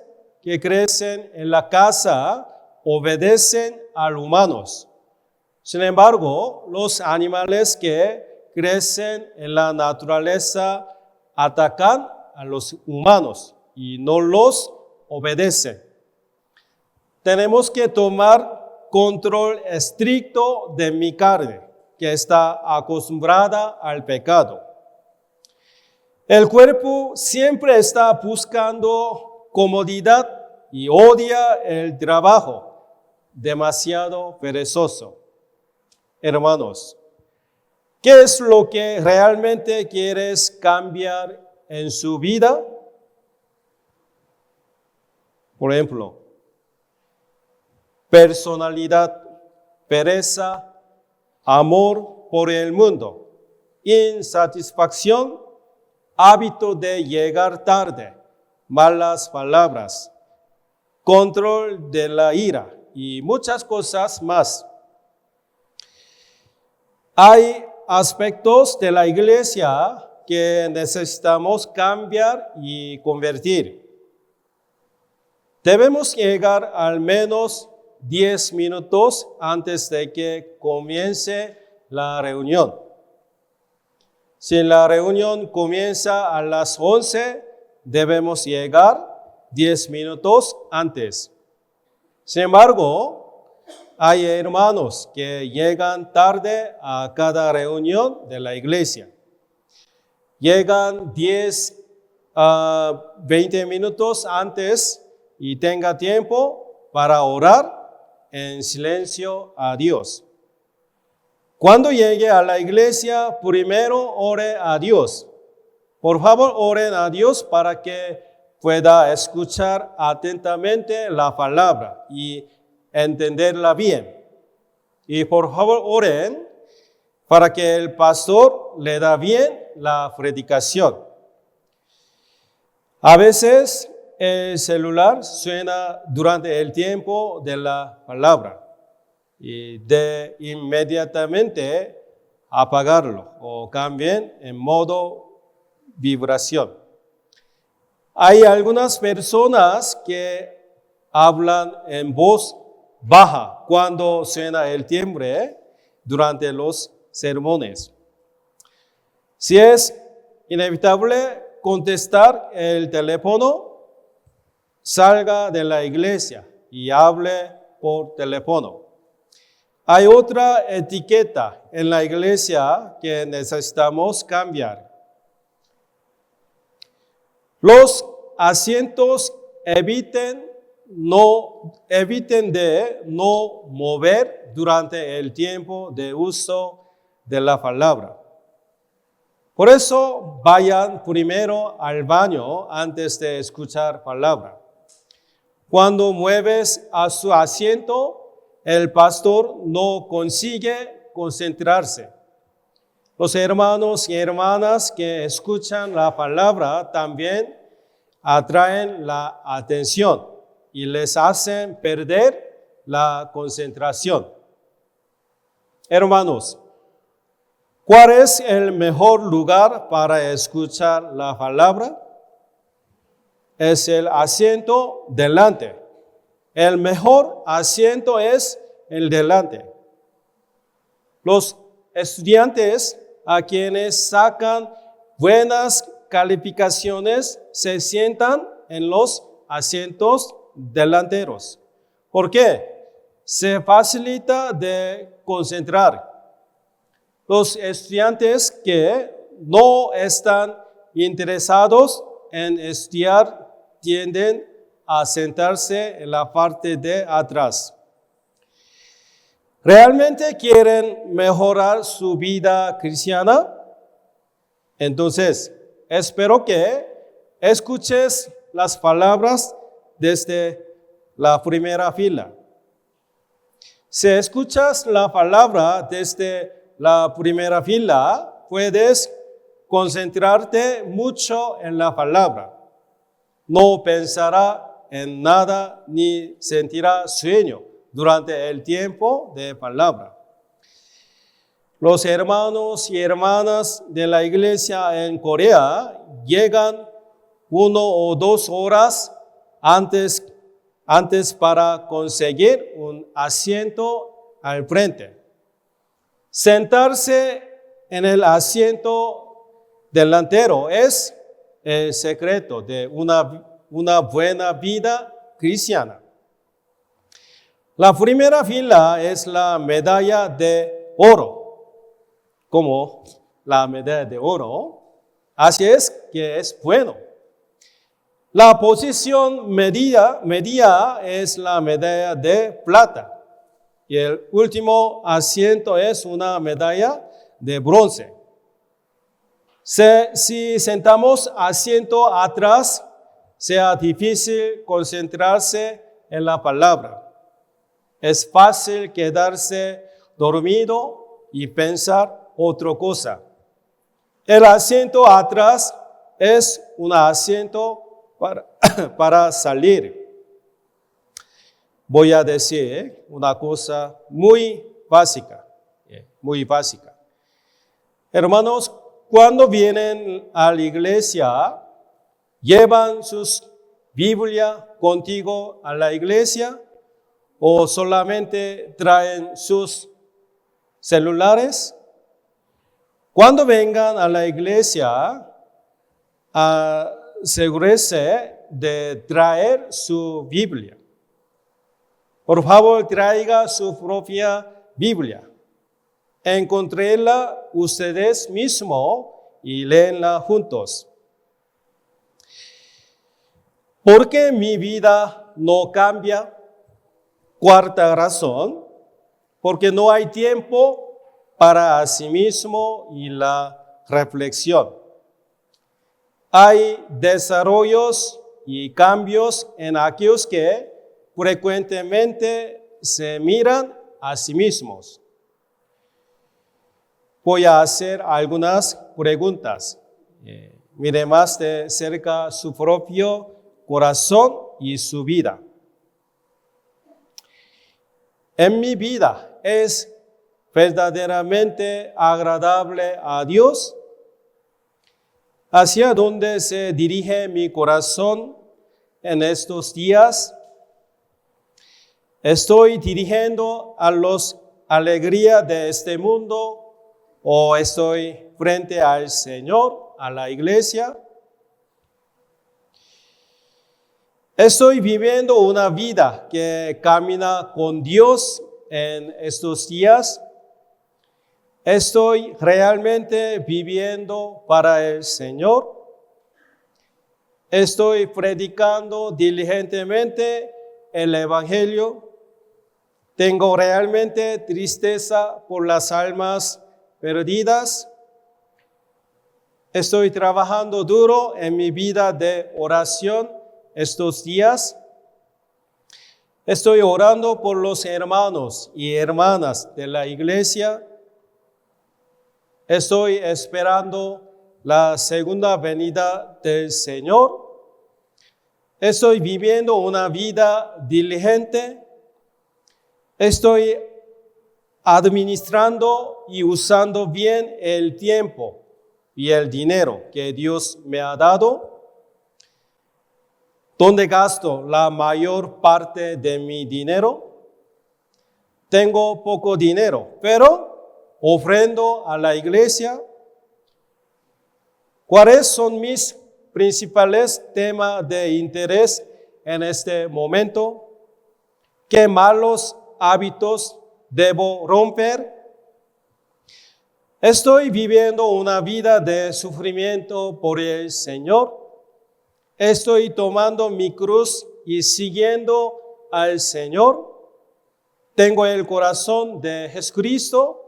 que crecen en la casa obedecen a los humanos. Sin embargo, los animales que crecen en la naturaleza atacan a los humanos y no los obedecen. Tenemos que tomar control estricto de mi carne, que está acostumbrada al pecado. El cuerpo siempre está buscando comodidad y odia el trabajo, demasiado perezoso. Hermanos, ¿qué es lo que realmente quieres cambiar en su vida? Por ejemplo, personalidad, pereza, amor por el mundo, insatisfacción, hábito de llegar tarde, malas palabras, control de la ira y muchas cosas más. Hay aspectos de la iglesia que necesitamos cambiar y convertir. Debemos llegar al menos 10 minutos antes de que comience la reunión. Si la reunión comienza a las 11, debemos llegar 10 minutos antes. Sin embargo, hay hermanos que llegan tarde a cada reunión de la iglesia. Llegan 10 a 20 minutos antes y tenga tiempo para orar en silencio a Dios. Cuando llegue a la iglesia, primero ore a Dios. Por favor, oren a Dios para que pueda escuchar atentamente la palabra y entenderla bien. Y por favor, oren para que el pastor le da bien la predicación. A veces el celular suena durante el tiempo de la palabra y de inmediatamente apagarlo o cambien en modo vibración. Hay algunas personas que hablan en voz baja cuando suena el timbre durante los sermones. Si es inevitable contestar el teléfono, salga de la iglesia y hable por teléfono. Hay otra etiqueta en la iglesia que necesitamos cambiar. Los asientos eviten de no mover durante el tiempo de uso de la palabra. Por eso vayan primero al baño antes de escuchar palabra. Cuando mueves a su asiento, el pastor no consigue concentrarse. Los hermanos y hermanas que escuchan la palabra también atraen la atención y les hacen perder la concentración. Hermanos, ¿cuál es el mejor lugar para escuchar la palabra? Es el asiento delante. El mejor asiento es el delante. Los estudiantes a quienes sacan buenas calificaciones se sientan en los asientos delanteros. ¿Por qué? Se facilita de concentrar. Los estudiantes que no están interesados en estudiar tienden a sentarse en la parte de atrás. ¿Realmente quieren mejorar su vida cristiana? Entonces, espero que escuches las palabras desde la primera fila. Si escuchas la palabra desde la primera fila, puedes concentrarte mucho en la palabra. No pensará en nada ni sentirá sueño durante el tiempo de palabra. Los hermanos y hermanas de la iglesia en Corea llegan 1 o 2 horas antes para conseguir un asiento al frente. Sentarse en el asiento delantero es el secreto de una buena vida cristiana. La primera fila es la medalla de oro, como la medalla de oro. Así es que es bueno. La posición media es la medalla de plata. Y el último asiento es una medalla de bronce. Si sentamos asiento atrás, sea difícil concentrarse en la palabra. Es fácil quedarse dormido y pensar otra cosa. El asiento atrás es un asiento para salir. Voy a decir una cosa muy básica. Hermanos, cuando vienen a la iglesia, ¿llevan sus Biblia contigo a la iglesia o solamente traen sus celulares? Cuando vengan a la iglesia, asegúrese de traer su Biblia. Por favor, traiga su propia Biblia. Encontréla ustedes mismos y léenla juntos. ¿Por qué mi vida no cambia? Cuarta razón, porque no hay tiempo para sí mismo y la reflexión. Hay desarrollos y cambios en aquellos que frecuentemente se miran a sí mismos. Voy a hacer algunas preguntas. Mire más de cerca su propio corazón y su vida. En mi vida, ¿es verdaderamente agradable a Dios? ¿Hacia dónde se dirige mi corazón en estos días? ¿Estoy dirigiendo a las alegrías de este mundo o estoy frente al Señor, a la iglesia? ¿Estoy viviendo una vida que camina con Dios en estos días? ¿Estoy realmente viviendo para el Señor? ¿Estoy predicando diligentemente el Evangelio? ¿Tengo realmente tristeza por las almas perdidas? ¿Estoy trabajando duro en mi vida de oración estos días? ¿Estoy orando por los hermanos y hermanas de la iglesia? ¿Estoy esperando la segunda venida del Señor? ¿Estoy viviendo una vida diligente? ¿Estoy administrando y usando bien el tiempo y el dinero que Dios me ha dado? ¿Dónde gasto la mayor parte de mi dinero? Tengo poco dinero, pero ofrendo a la iglesia. ¿Cuáles son mis principales temas de interés en este momento? ¿Qué malos hábitos debo romper? ¿Estoy viviendo una vida de sufrimiento por el Señor? ¿Estoy tomando mi cruz y siguiendo al Señor? ¿Tengo el corazón de Jesucristo?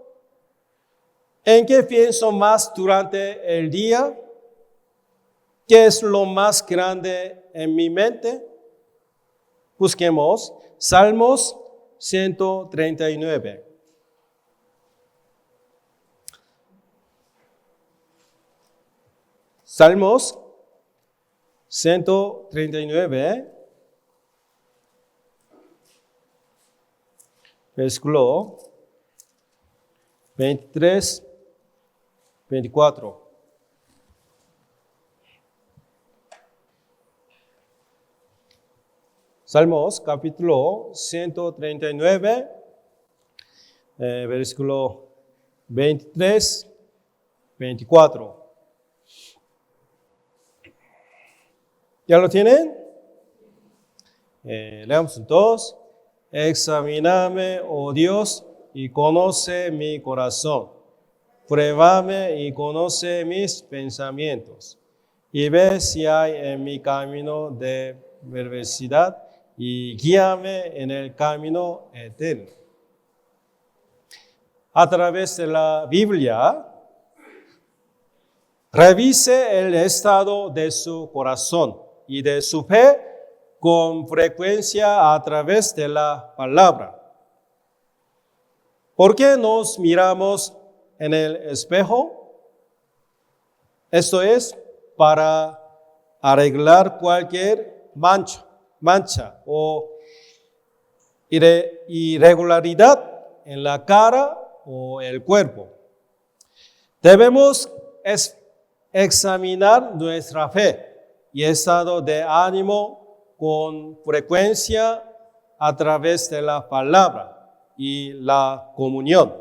¿En qué pienso más durante el día? ¿Qué es lo más grande en mi mente? Busquemos Salmos 139. Salmos 139, versículo 23, 24. Salmos capítulo 139, versículo 23, 24. ¿Ya lo tienen? Leamos juntos. Examíname, oh Dios, y conoce mi corazón. Pruébame y conoce mis pensamientos. Y ve si hay en mi camino de perversidad y guíame en el camino eterno. A través de la Biblia, revise el estado de su corazón y de su fe con frecuencia a través de la palabra. ¿Por qué nos miramos en el espejo? Esto es para arreglar cualquier mancha o irregularidad en la cara o el cuerpo. Debemos examinar nuestra fe y estado de ánimo con frecuencia a través de la palabra y la comunión.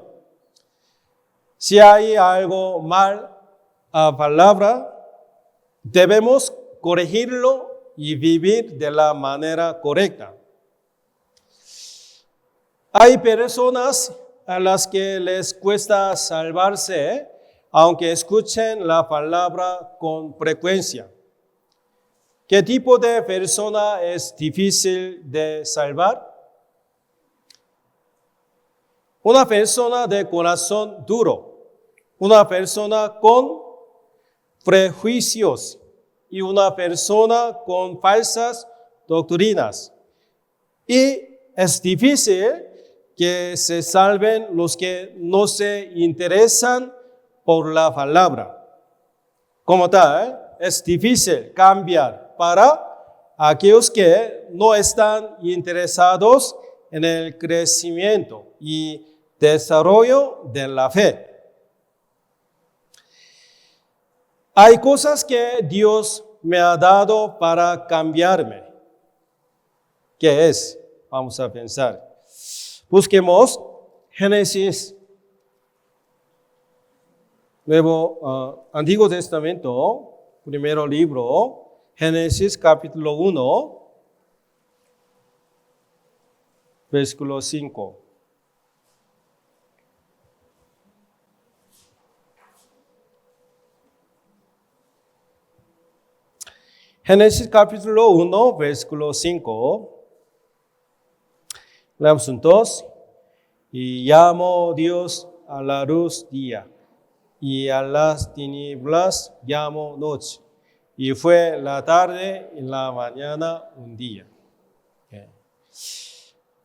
Si hay algo mal a palabra, debemos corregirlo y vivir de la manera correcta. Hay personas a las que les cuesta salvarse, aunque escuchen la palabra con frecuencia. ¿Qué tipo de persona es difícil de salvar? Una persona de corazón duro, una persona con prejuicios y una persona con falsas doctrinas. Y es difícil que se salven los que no se interesan por la palabra. Como tal, es difícil cambiar para aquellos que no están interesados en el crecimiento y desarrollo de la fe. Hay cosas que Dios me ha dado para cambiarme. ¿Qué es? Vamos a pensar. Busquemos Génesis, Antiguo Testamento, primero libro, Génesis capítulo 1, versículo 5. Génesis capítulo 1, versículo 5. Leamos juntos. Y llamó Dios a la luz día, y a las tinieblas llamó noche. Y fue la tarde y la mañana un día. Okay.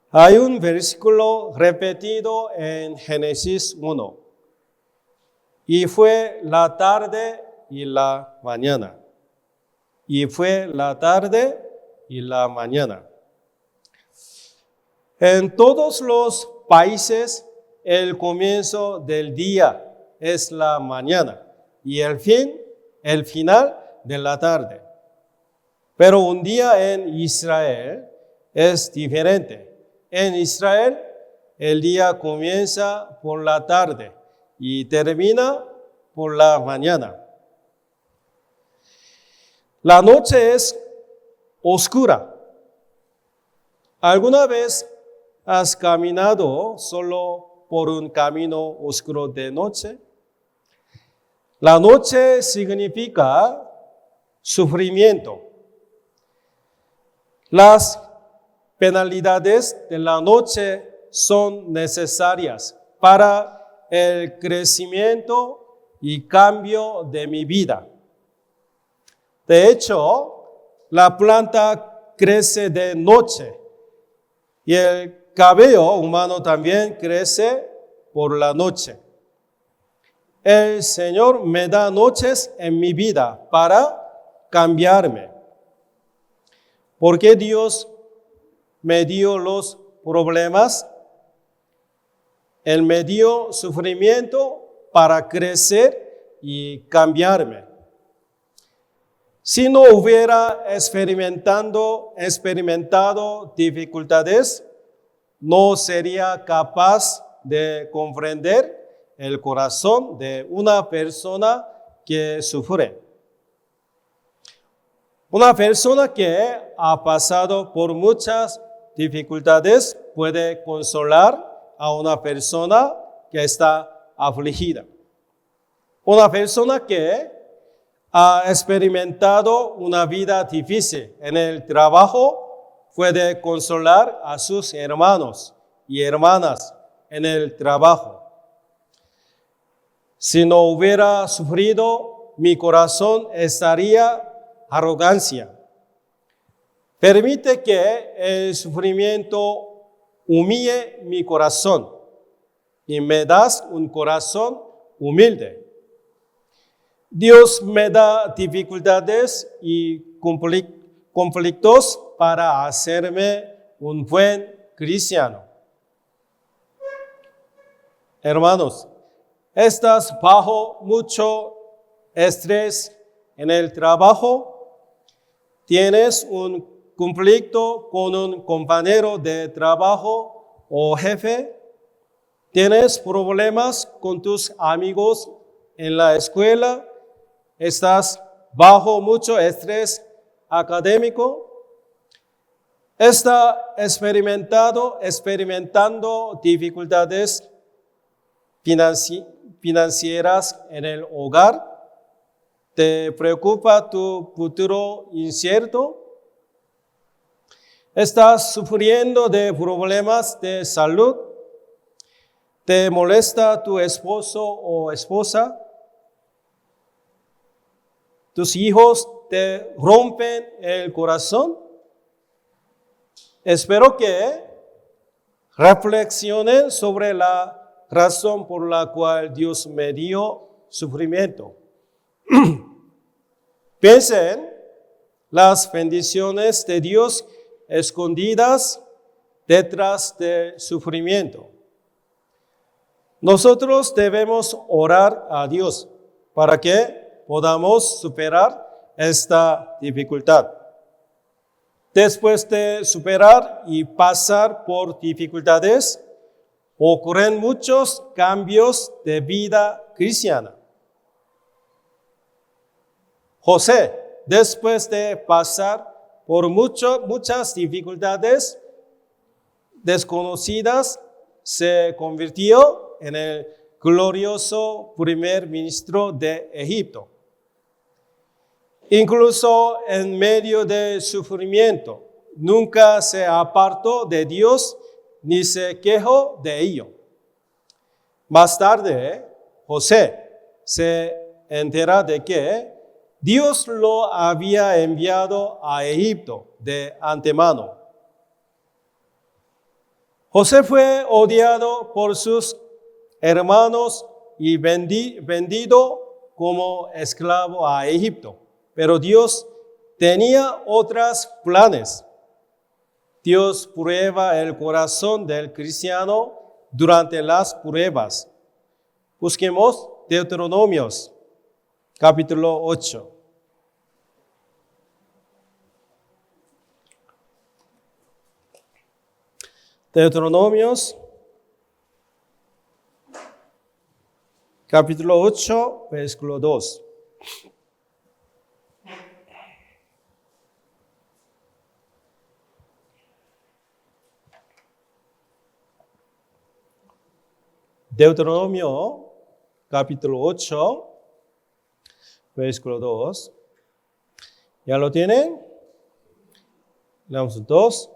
Hay un versículo repetido en Génesis 1. Y fue la tarde y la mañana. Y fue la tarde y la mañana. En todos los países, el comienzo del día es la mañana y el final de la tarde. Pero un día en Israel es diferente. En Israel, el día comienza por la tarde y termina por la mañana. La noche es oscura. ¿Alguna vez has caminado solo por un camino oscuro de noche? La noche significa sufrimiento. Las penalidades de la noche son necesarias para el crecimiento y cambio de mi vida. De hecho, la planta crece de noche y el cabello humano también crece por la noche. El Señor me da noches en mi vida para cambiarme. ¿Por qué Dios me dio los problemas? Él me dio sufrimiento para crecer y cambiarme. Si no hubiera experimentado dificultades, no sería capaz de comprender el corazón de una persona que sufre. Una persona que ha pasado por muchas dificultades puede consolar a una persona que está afligida. Una persona que ha experimentado una vida difícil en el trabajo puede consolar a sus hermanos y hermanas en el trabajo. Si no hubiera sufrido, mi corazón estaría arrogancia. Permite que el sufrimiento humille mi corazón y me das un corazón humilde. Dios me da dificultades y conflictos para hacerme un buen cristiano. Hermanos, ¿estás bajo mucho estrés en el trabajo? ¿Tienes un conflicto con un compañero de trabajo o jefe? ¿Tienes problemas con tus amigos en la escuela? ¿Estás bajo mucho estrés académico? ¿Estás experimentando dificultades financieras en el hogar? ¿Te preocupa tu futuro incierto? ¿Estás sufriendo de problemas de salud? ¿Te molesta tu esposo o esposa? ¿Tus hijos te rompen el corazón? Espero que reflexionen sobre la razón por la cual Dios me dio sufrimiento. Piensen las bendiciones de Dios escondidas detrás del sufrimiento. Nosotros debemos orar a Dios para que podamos superar esta dificultad. Después de superar y pasar por dificultades, ocurren muchos cambios de vida cristiana. José, después de pasar por muchas dificultades desconocidas, se convirtió en el glorioso primer ministro de Egipto. Incluso en medio del sufrimiento, nunca se apartó de Dios ni se quejó de ello. Más tarde, José se entera de que Dios lo había enviado a Egipto de antemano. José fue odiado por sus hermanos y vendido como esclavo a Egipto. Pero Dios tenía otros planes. Dios prueba el corazón del cristiano durante las pruebas. Busquemos Deuteronomios, capítulo 8. Deuteronomios, capítulo 8, versículo 2. Deuteronomio, capítulo 8, versículo 2. ¿Ya lo tienen? Leamos 2.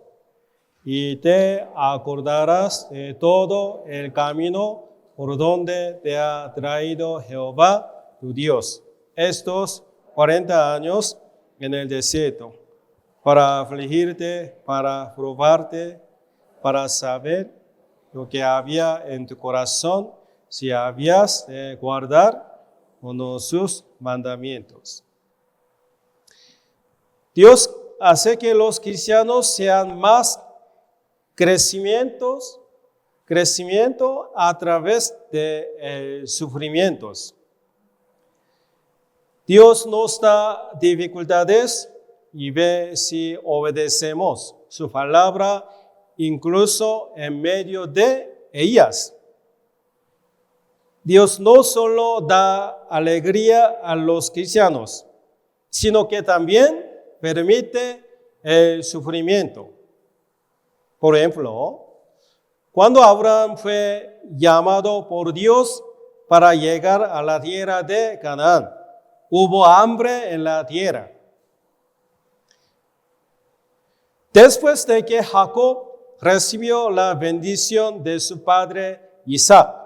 Y te acordarás de todo el camino por donde te ha traído Jehová tu Dios estos 40 años en el desierto, para afligirte, para probarte, para saber lo que había en tu corazón, si habías de guardar o no sus mandamientos. Dios hace que los cristianos sean más crecimiento a través de sufrimientos. Dios nos da dificultades y ve si obedecemos su palabra incluso en medio de ellas. Dios no solo da alegría a los cristianos, sino que también permite el sufrimiento. Por ejemplo, cuando Abraham fue llamado por Dios para llegar a la tierra de Canaán, hubo hambre en la tierra. Después de que Jacob recibió la bendición de su padre Isaac,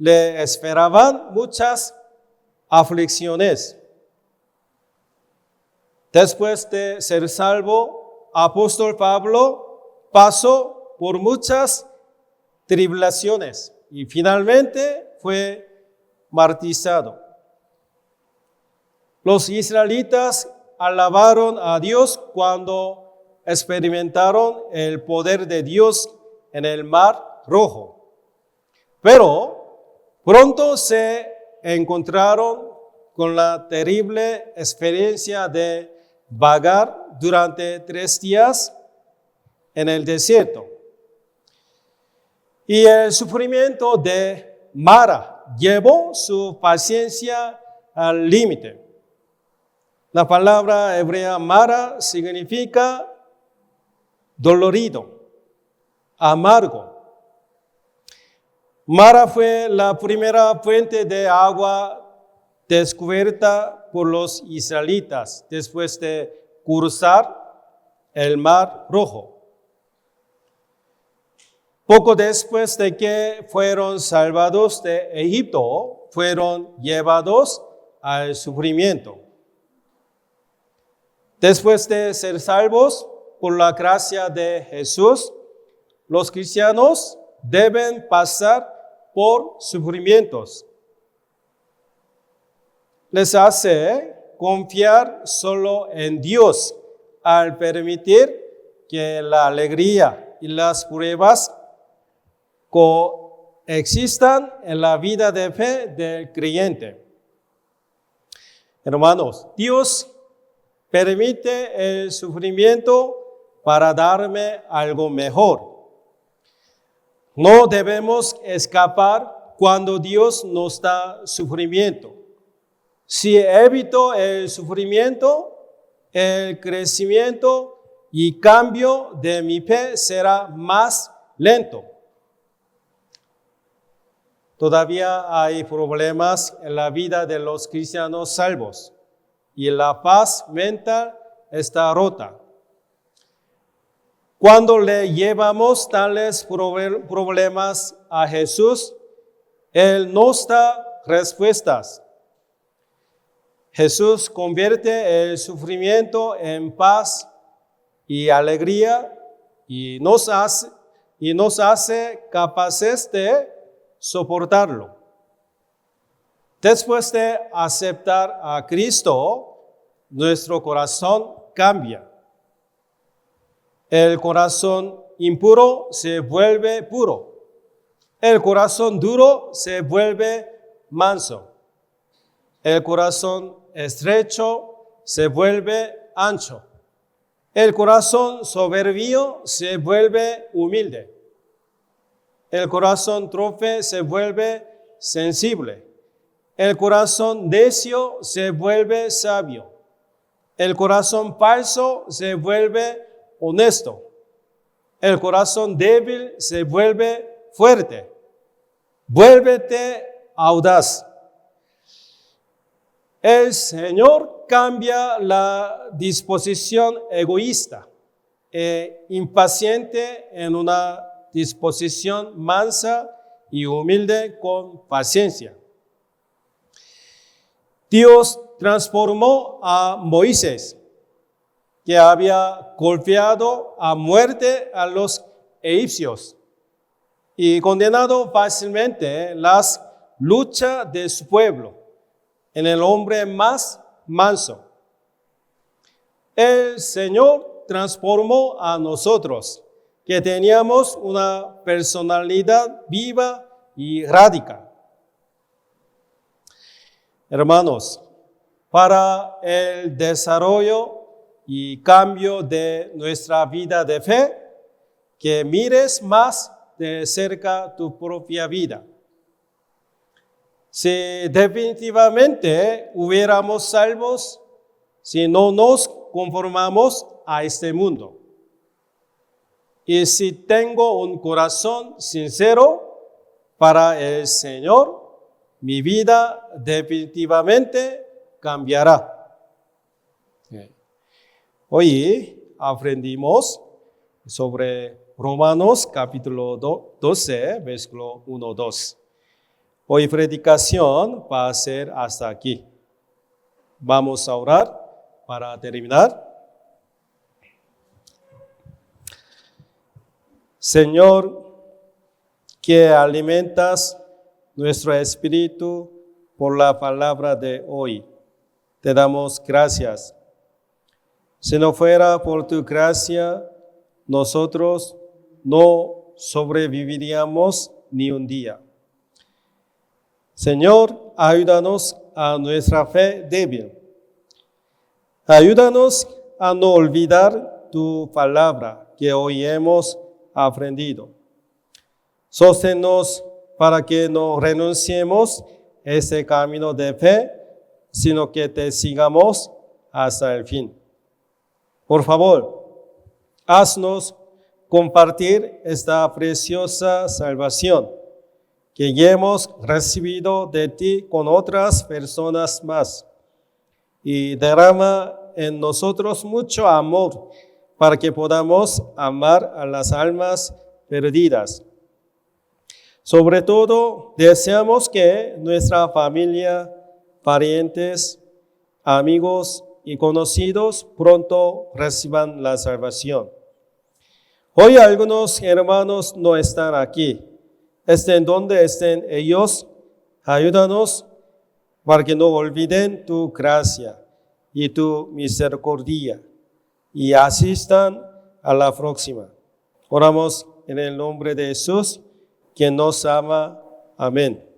le esperaban muchas aflicciones. Después de ser salvo, apóstol Pablo pasó por muchas tribulaciones y finalmente fue martirizado. Los israelitas alabaron a Dios cuando experimentaron el poder de Dios en el Mar Rojo. Pero pronto se encontraron con la terrible experiencia de vagar durante 3 días en el desierto. Y el sufrimiento de Mara llevó su paciencia al límite. La palabra hebrea Mara significa dolorido, amargo. Mara fue la primera fuente de agua descubierta por los israelitas después de cruzar el Mar Rojo. Poco después de que fueron salvados de Egipto, fueron llevados al sufrimiento. Después de ser salvos por la gracia de Jesús, los cristianos deben pasar por sufrimientos. Les hace confiar solo en Dios al permitir que la alegría y las pruebas coexistan en la vida de fe del creyente. Hermanos, Dios permite el sufrimiento para darme algo mejor. No debemos escapar cuando Dios nos da sufrimiento. Si evito el sufrimiento, el crecimiento y cambio de mi fe será más lento. Todavía hay problemas en la vida de los cristianos salvos y la paz mental está rota. Cuando le llevamos tales problemas a Jesús, Él nos da respuestas. Jesús convierte el sufrimiento en paz y alegría y nos hace capaces de soportarlo. Después de aceptar a Cristo, nuestro corazón cambia. El corazón impuro se vuelve puro. El corazón duro se vuelve manso. El corazón estrecho se vuelve ancho. El corazón soberbio se vuelve humilde. El corazón torpe se vuelve sensible. El corazón necio se vuelve sabio. El corazón falso se vuelve honesto. El corazón débil se vuelve fuerte. Vuélvete audaz. El Señor cambia la disposición egoísta e impaciente en una disposición mansa y humilde con paciencia. Dios transformó a Moisés, que había golpeado a muerte a los egipcios. y condenado fácilmente las luchas de su pueblo en el hombre más manso. El Señor transformó a nosotros, que teníamos una personalidad viva y radical. Hermanos, para el desarrollo y cambio de nuestra vida de fe, que mires más de cerca tu propia vida. Si definitivamente hubiéramos salvos, si no nos conformamos a este mundo. Y si tengo un corazón sincero para el Señor, mi vida definitivamente cambiará. Hoy aprendimos sobre Romanos capítulo 12, versículo 1-2. Hoy predicación va a ser hasta aquí. Vamos a orar para terminar. Señor, que alimentas nuestro espíritu por la palabra de hoy, te damos gracias. Si no fuera por tu gracia, nosotros no sobreviviríamos ni un día. Señor, ayúdanos a nuestra fe débil. Ayúdanos a no olvidar tu palabra que hoy hemos aprendido. Sosténnos para que no renunciemos a ese camino de fe, sino que te sigamos hasta el fin. Por favor, haznos compartir esta preciosa salvación que ya hemos recibido de ti con otras personas más, y derrama en nosotros mucho amor para que podamos amar a las almas perdidas. Sobre todo, deseamos que nuestra familia, parientes, amigos y conocidos pronto reciban la salvación. Hoy algunos hermanos no están aquí. Estén donde estén ellos, ayúdanos para que no olviden tu gracia y tu misericordia y asistan a la próxima. Oramos en el nombre de Jesús, quien nos ama. Amén.